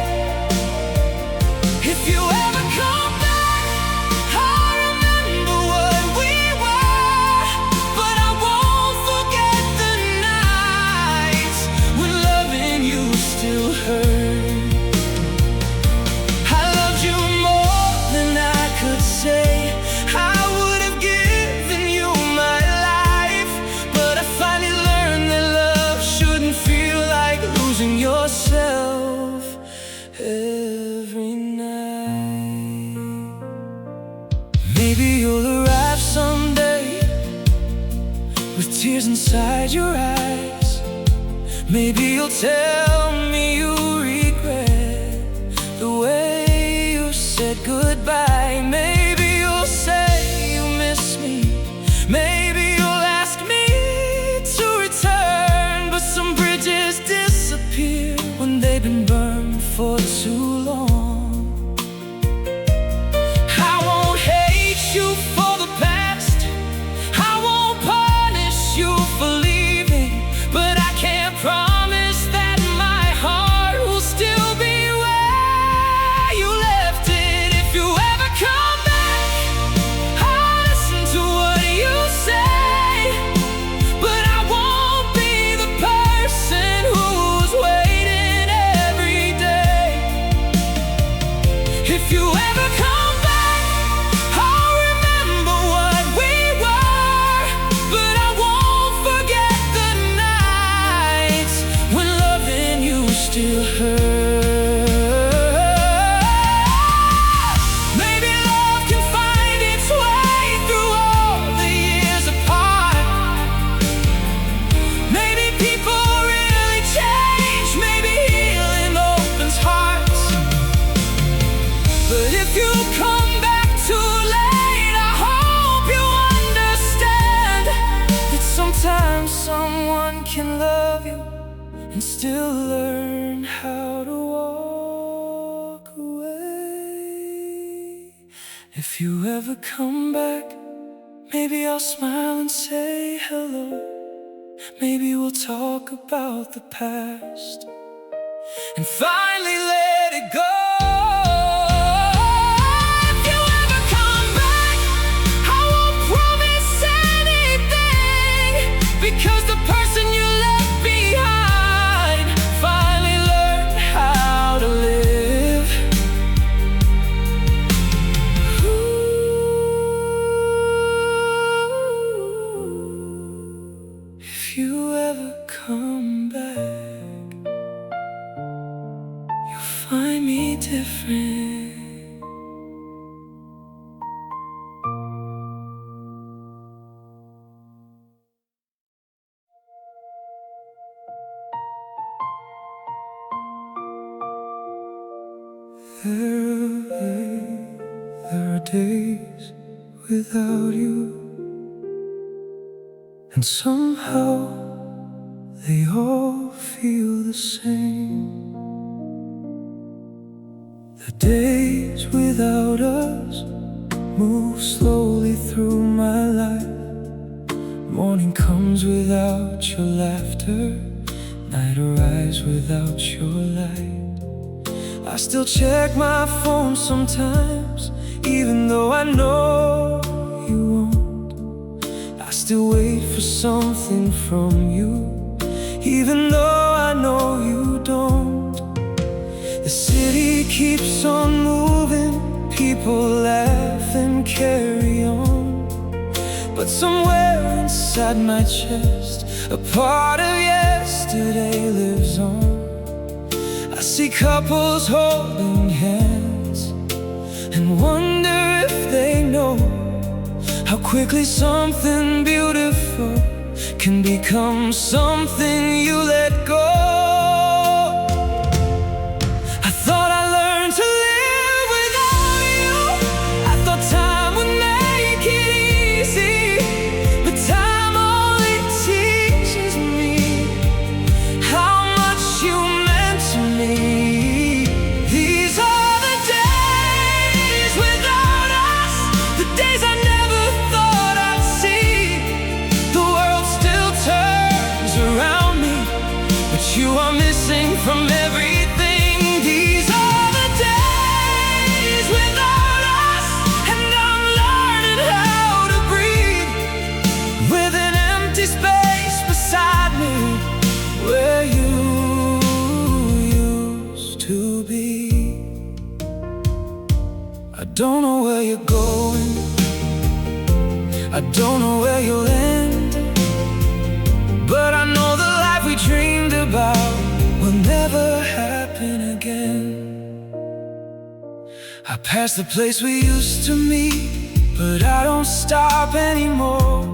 If you ever come back, I'll remember what we were, but I won't forget the nights when loving you still hurt. I loved you more than I could say. I would have given you my life, but I finally learned that love shouldn't feel like losing yourself every night. Maybe you'll arrive someday with tears inside your eyes. Maybe you'll tell me you regret the way you said goodbye. Maybe you'll say you miss me. Maybe you'll ask me to return. But some bridges disappear when they've been burned for too long. I won't hate you for the past, I won't punish you for leaving, but I can't promise that my heart will still be where you left it. If you ever come back, I'll listen to what you say, but I won't be the person who's waiting every day. If you ever come back, I'll remember what we were, but I won't forget the nights when loving you still hurt. Maybe love can find its way through all the years apart. Maybe people really change, maybe healing opens hearts. But if you come back too late, I hope you understand that sometimes someone can love you and still learn how to walk away. If you ever come back, maybe I'll smile and say hello. Maybe we'll talk about the past and finally let it go. If you ever come back, I won't promise anything, because the person you left behind finally learned how to live. Ooh. If you ever come back, you'll find me different. There are days without you, and somehow they all feel the same. The days without us move slowly through my life. Morning comes without your laughter, night arrives without your light. I still check my phone sometimes, even though I know you won't. I still wait for something from you, even though I know you don't. The city keeps on moving, people laugh and carry on, but somewhere inside my chest, a part of yesterday lives on. I see couples holding hands and wonder if they know how quickly something beautiful can become something you let go. I thought I learned to live without you. I thought time would make it easy, but time only teaches me how much you meant to me. These are the days without us, the days I never thought I'd see. The world still turns around me, but you are missing from everything. These are the days without us, and I'm learning how to breathe with an empty space beside me where you used to be. I don't know where you're going, I don't know where you'll end, but I know the life we dreamed about will never happen again. I pass the place we used to meet, but I don't stop anymore.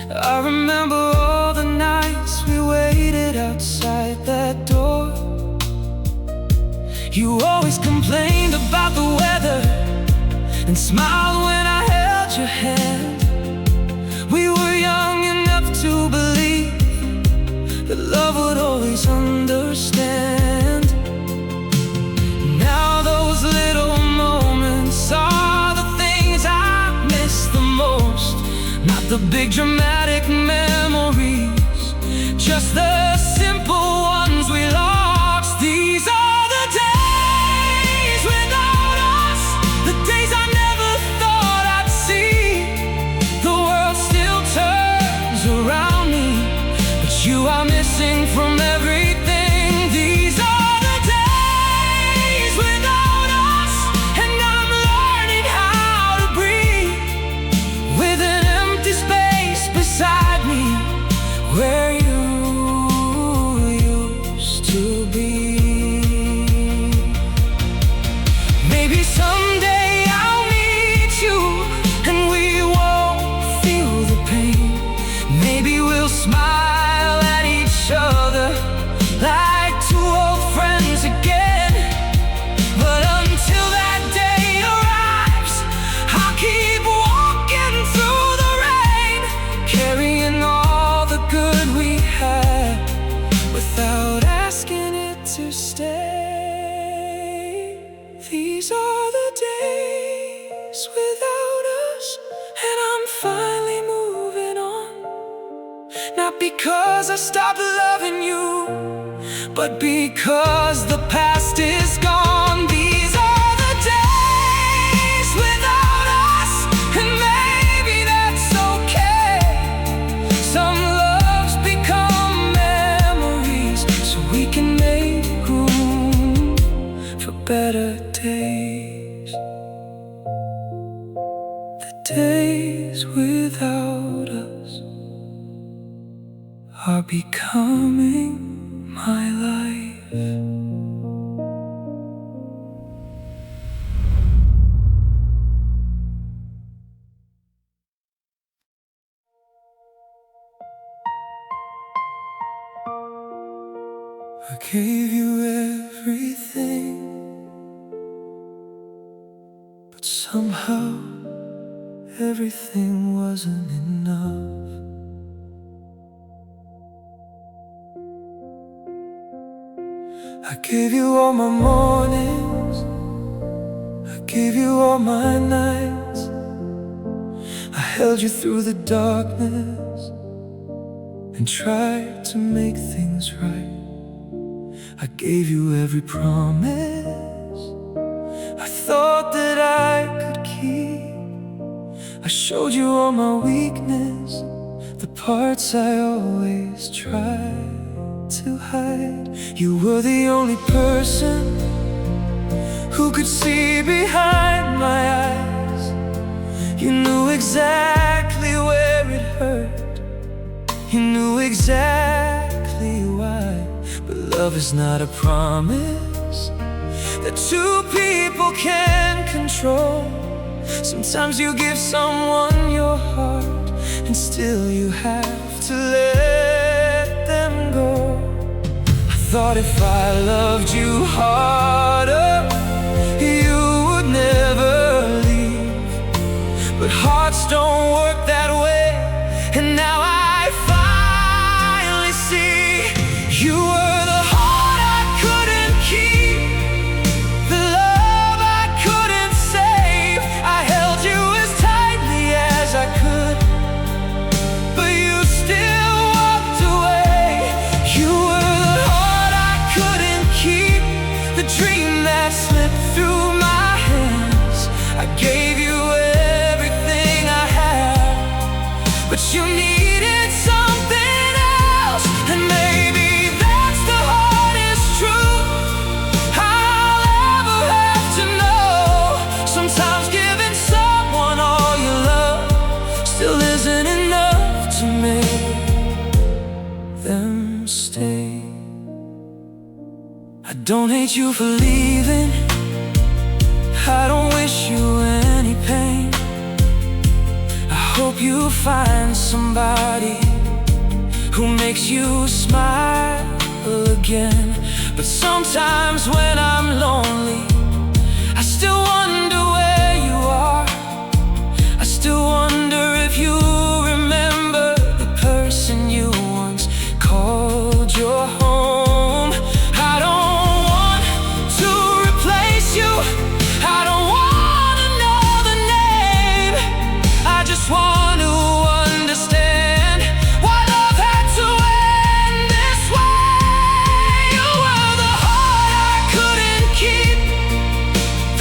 I remember all the nights we You always complained about the weather and smiled when I held your hand. We were young enough to believe that love would always understand. Now those little moments are the things I miss the most. Not the big dramatic memories, just the simple ones we lost. These are the days without us, the days I never thought I'd see. The world still turns around me, but you are missing from everything. These are the days without us, and I'm learning how to breathe with an empty space beside me where you used to be. Maybe someday I'll meet you and we won't feel the pain. Maybe we'll smile at each other like two old friends again. But until that day arrives, I'll keep walking through the rain, carrying all the good we had without asking it to stay. These are the days without us, and I'm finally moving on. Not because I stopped loving you, but because the past is gone. These are the days without us, and maybe that's okay. Some loves become memories, so we can make room for better days. The days without us are becoming my life. I gave you everything, but somehow everything wasn't enough. I gave you all my mornings, I gave you all my nights. I held you through the darkness and tried to make things right. I gave you every promise I thought that I could keep. I showed you all my weakness, the parts I always tried to hide. You were the only person who could see behind my eyes. You knew exactly where it hurt, you knew exactly why. But love is not a promise that two people can control. Sometimes you give someone your heart, and still you have to let them go. I thought if I loved you harder, you would never leave. But hearts don't work that way, and now I finally see you were the heart I couldn't keep, the love I couldn't save. I held you as tightly as I could, but you still walked away. You were the heart I couldn't keep, the dream that slipped through my hands. I gave you everything I had, but you needed something else. And maybe that's the hardest truth I'll ever have to know. Sometimes giving someone all you love still isn't enough to make them stay. I don't hate you for leaving, I don't wish you any pain. I hope you find somebody who makes you smile bottle again. But sometimes when I'm lonely, I still wonder where you are. I still wonder if you remember the person you once called your home. I don't want to replace you. I don't want another name. I just want to understand why love had to end this way. You were the heart I couldn't keep,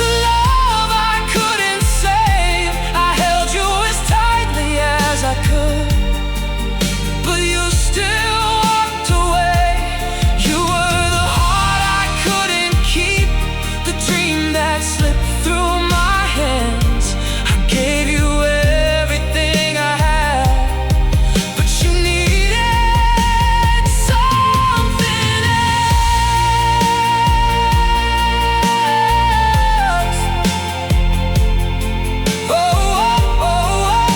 the love I couldn't save. I held you as tightly as I could, but you still walked away. You were the heart I couldn't keep, the dream that slipped through my hands. I gave you everything I had, but you needed something else. Oh, oh, oh, oh.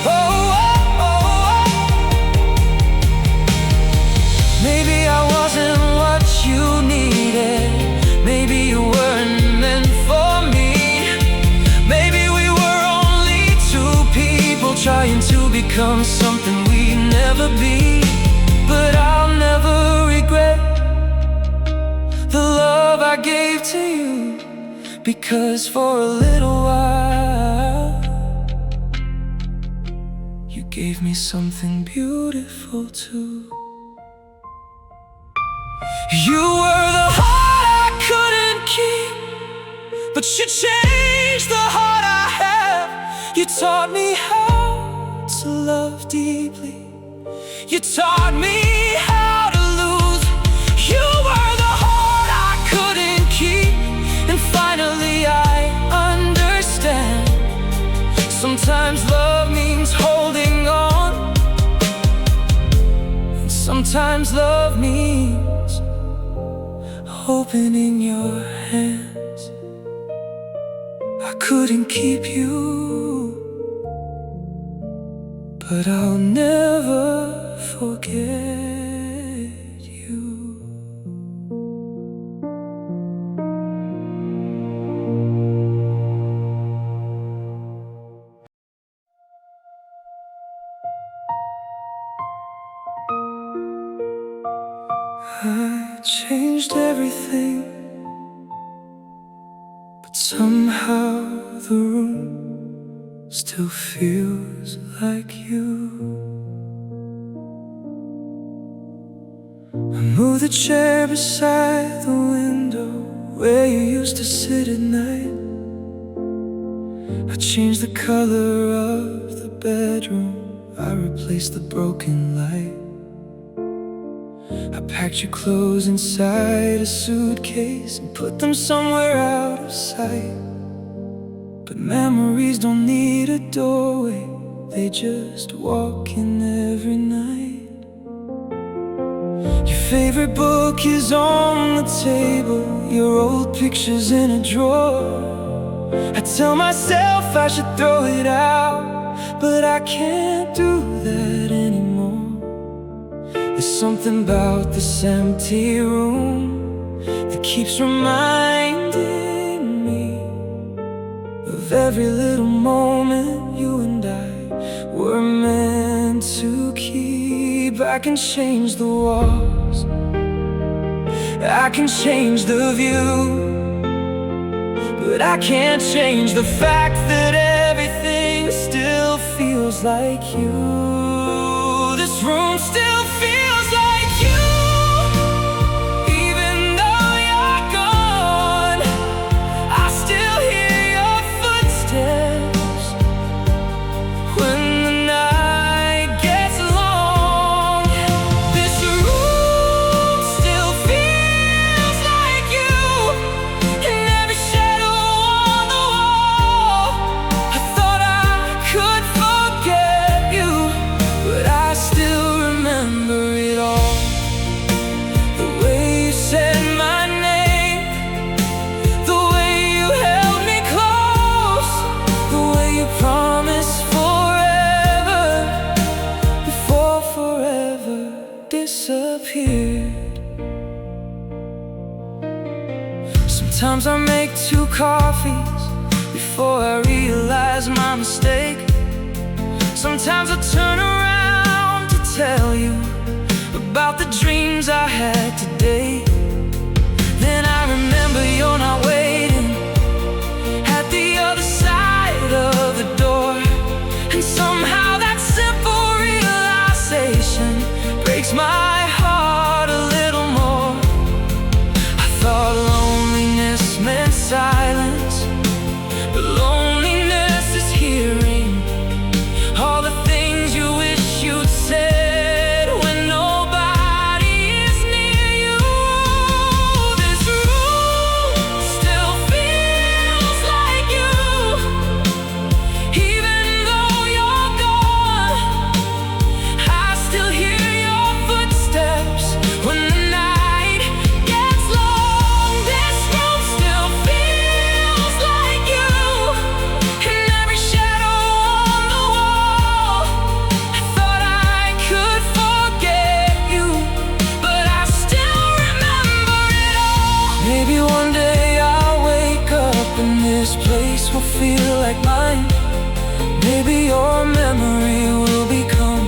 Oh, oh, oh, oh. Maybe I wasn't what you needed. Maybe you weren't meant for me. Maybe we were only two people trying to become something we'd never be. But I'll never regret the love I gave to you, because for a little while you gave me something beautiful too. You were the heart I couldn't keep, but you changed the heart I have. You taught me how to love deeply. You taught me how to lose. You were the heart I couldn't keep, and finally I understand. Sometimes love means holding on, and sometimes love means opening your hands. I couldn't keep you, but I'll never forget you. I changed everything, but somehow the room still feels like you. I moved the chair beside the window where you used to sit at night. I changed the color of the bedroom. I replaced the broken light. I packed your clothes inside a suitcase and put them somewhere out of sight. But memories don't need a doorway, they just walk in every night. Your favorite book is on the table, your old pictures in a drawer. I tell myself I should throw it out, but I can't do that anymore. There's something about this empty room that keeps reminding me of every little moment you and I were meant to keep. I can change the walls, I can change the view, but I can't change the fact that everything still feels like you. This room still feels like you, even though you're gone. I still hear your footsteps when the night gets long. This room still feels like you, and every shadow on the wall. I thought I could forget you, but I still remember Sometimes I make 2 coffees before I realize my mistake. Sometimes I turn around to tell you about the dreams I had today. Then I remember you're not waiting at the other side of the door. And somehow that simple realization breaks my heart a little more. I thought loneliness meant silence, but loneliness is hearing all the things you wish you'd said when nobody is near you. This room still feels like you, even though you're gone. I still hear your footsteps when the night gets long. This room still feels like you, and every shadow on the wall. I thought I could forget you, but I still remember it all. Maybe one day I'll wake up and this place will feel like mine. Maybe your memory will become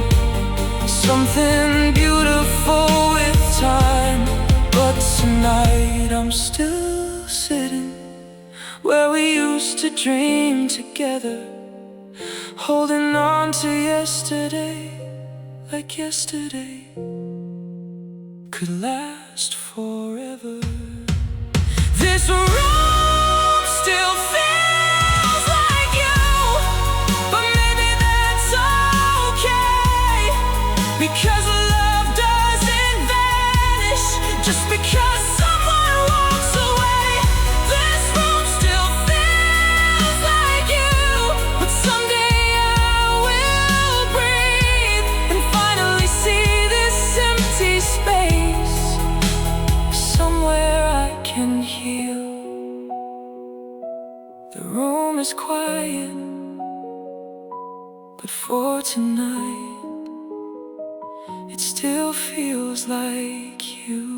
something beautiful with time. But tonight I'm still sitting where we used to dream together, holding on to yesterday, like yesterday could last forever. This room still feels like you, but maybe that's okay, because love doesn't vanish just because someone walks away. This room still feels like you, but someday I will breathe and finally see this empty space, somewhere I can heal. The room is quiet, but for tonight it still feels like you.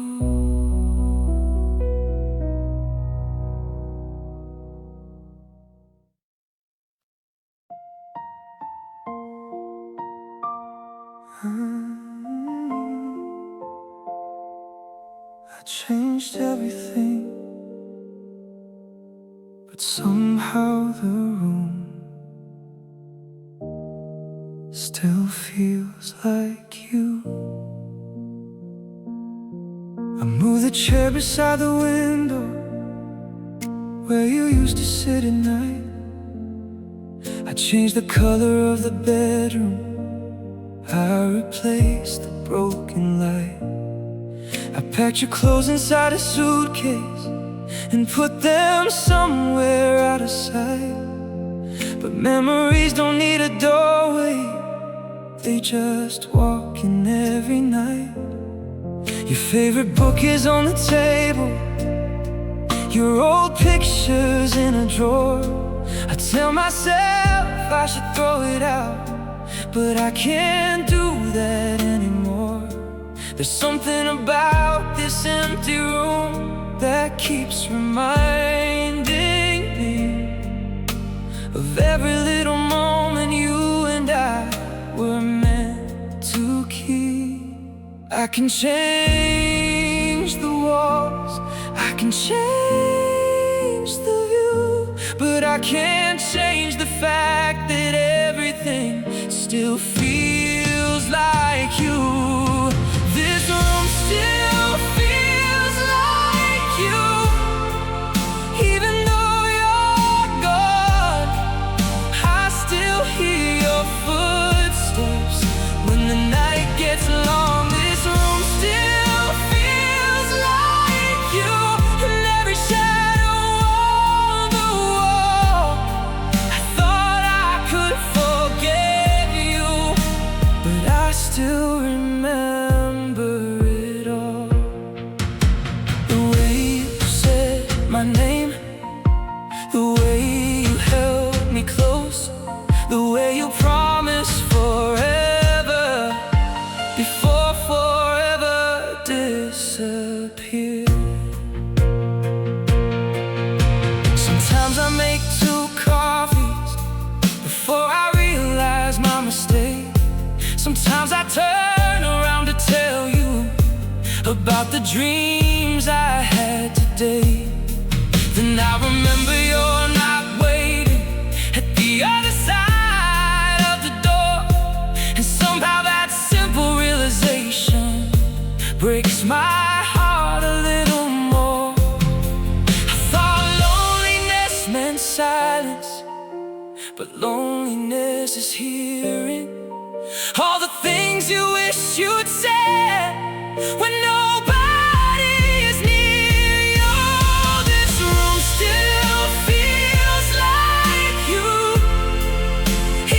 I changed everything, but somehow the room still feels like you. I moved the chair beside the window where you used to sit at night. I changed the color of the bedroom, I replaced the broken light. I packed your clothes inside a suitcase and put them somewhere out of sight. But memories don't need a doorway, they just walk in every night. Your favorite book is on the table, your old pictures in a drawer. I tell myself I should throw it out, but I can't do that anymore. There's something about this empty room that keeps reminding me of every little moment you and I were meant to keep. I can change the walls, I can change the view, but I can't change the fact that everything still feels like you. This room still feels like you, even though you're gone. I still hear your footsteps when the night gets long. This room still feels like you, and every shadow on the wall. I thought I could forget you, but I still remember Sometimes I turn around to tell you about the dreams I had today. Then I remember you're not waiting at the other side of the door. And somehow that simple realization breaks my heart a little more. I thought loneliness meant silence, but loneliness is hearing all the things you wish you'd said when nobody is near you. This room still feels like you,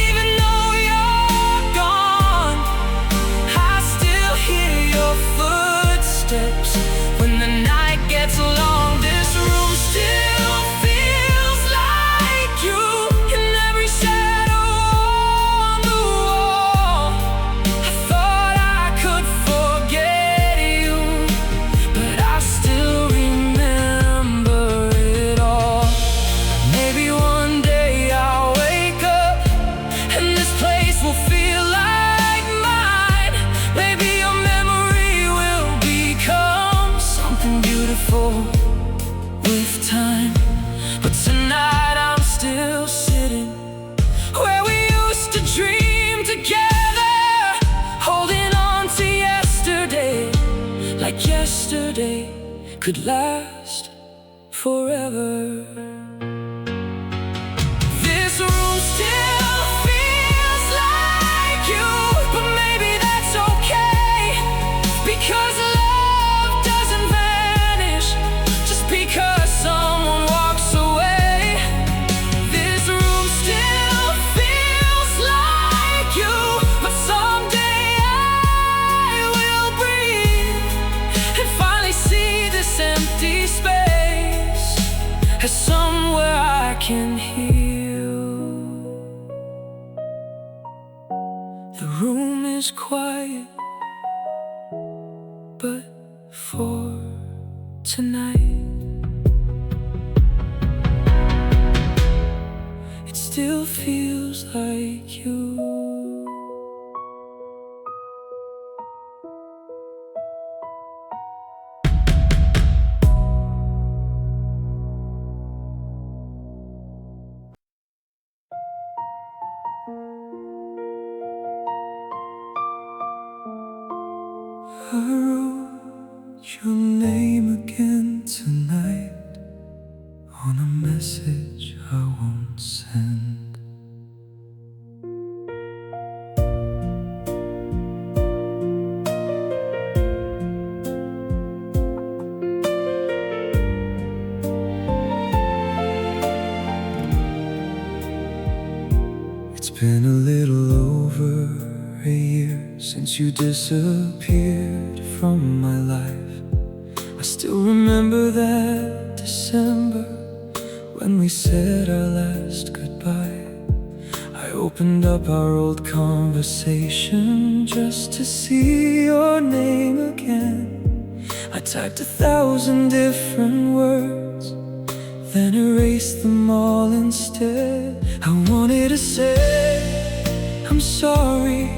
even though you're gone. I still hear your footsteps when the night gets long. This room still feels like you in every shadow on the wall. I thought I could forget you, but I still remember it all. Maybe one day I'll wake up and this place will feel like mine. Maybe your memory will become something beautiful with time. But tonight I'm still sitting where we used to dream together, holding on to yesterday, like yesterday could last forever. This room still feels like you, but maybe that's okay, because love doesn't vanish just because someone walks away. This room still feels like you, but someday I will breathe and finally see this empty space as somewhere I can heal. The room is quiet, but for tonight it still feels like you. I wrote your name again tonight on a message I won't send. It's been a little over a year since you disappeared from my life. I still remember that December when we said our last goodbye. I opened up our old conversation just to see your name again. I typed 1,000 different words, then erased them all instead. I wanted to say I'm sorry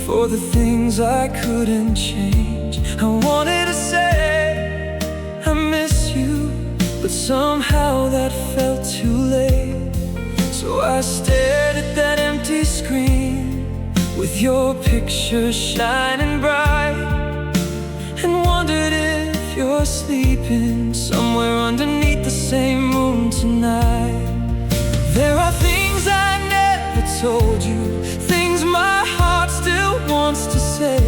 for the things I couldn't change. I wanted to say I miss you, but somehow that felt too late. So I stared at that empty screen with your picture shining bright, and wondered if you're sleeping somewhere underneath the same moon tonight. There are things I never told you, things my heart still wants to say,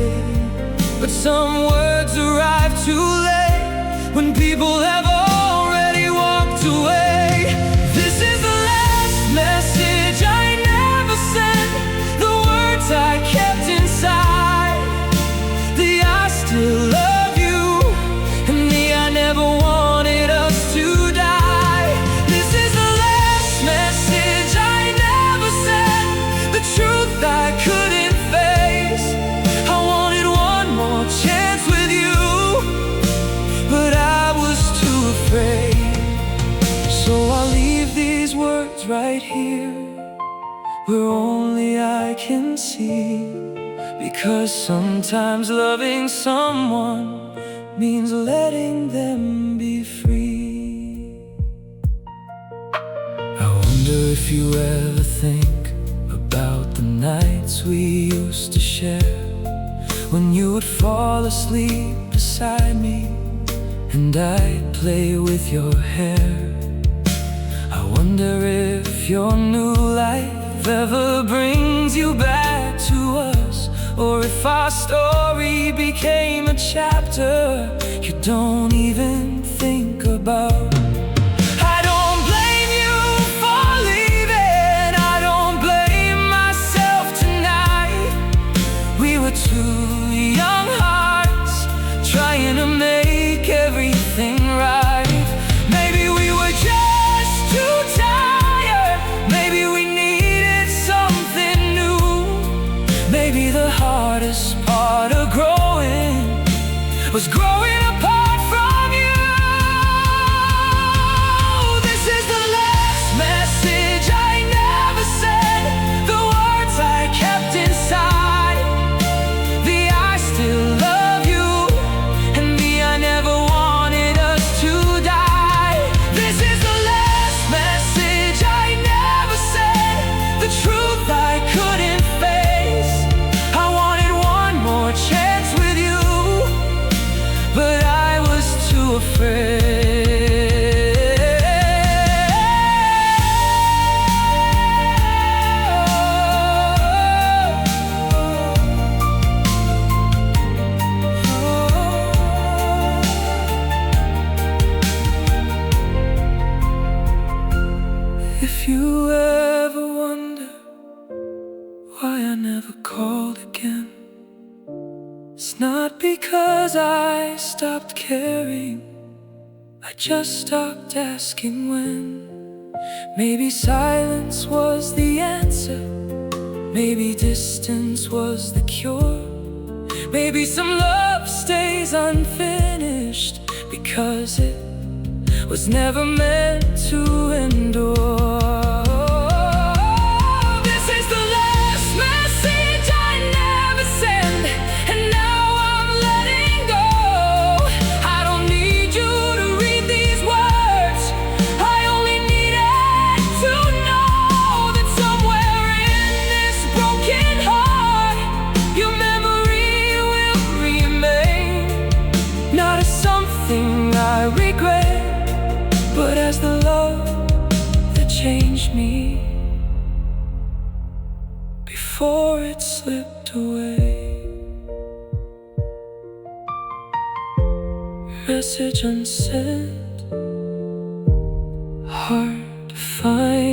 but some words arrive too late when people have already walked away. This is the last message I never sent, the words I kept inside, the I still love you, and the I never wanted us to die. This is the last message I never sent, the truth I couldn't face. I wanted one more chance with you, but I was too afraid. So I'll leave these words right here where only I can see. Because sometimes loving someone means letting them be free. I wonder if you ever think about the nights we used to share, when you would fall asleep beside me and I'd play with your hair. I wonder if your new life ever brings you back to us, or if our story became a chapter you don't even think about. I don't blame you for leaving, I don't blame myself tonight. We were two young hearts trying to make everything right. Maybe we were just too tired, maybe we needed something new. Maybe the hardest part of growing was growing apart from you. This is the last message I never said, the words I kept inside, the I still love you, and the I never wanted us to die. This is the last message I never said, the truth I couldn't face. I wanted one more chance with you, but I was too afraid. If you ever wonder why I never called again, it's not because I stopped caring, I just stopped asking when. Maybe silence was the answer, maybe distance was the cure. Maybe some love stays unfinished because it was never meant to endure. This is the last message I never send, and now I'm letting go. I don't need you to read these words, I only needed to know that somewhere in this broken heart your memory will remain. Not as something I regret, but as the love that changed me before it slipped away. Message unsent, hard to find.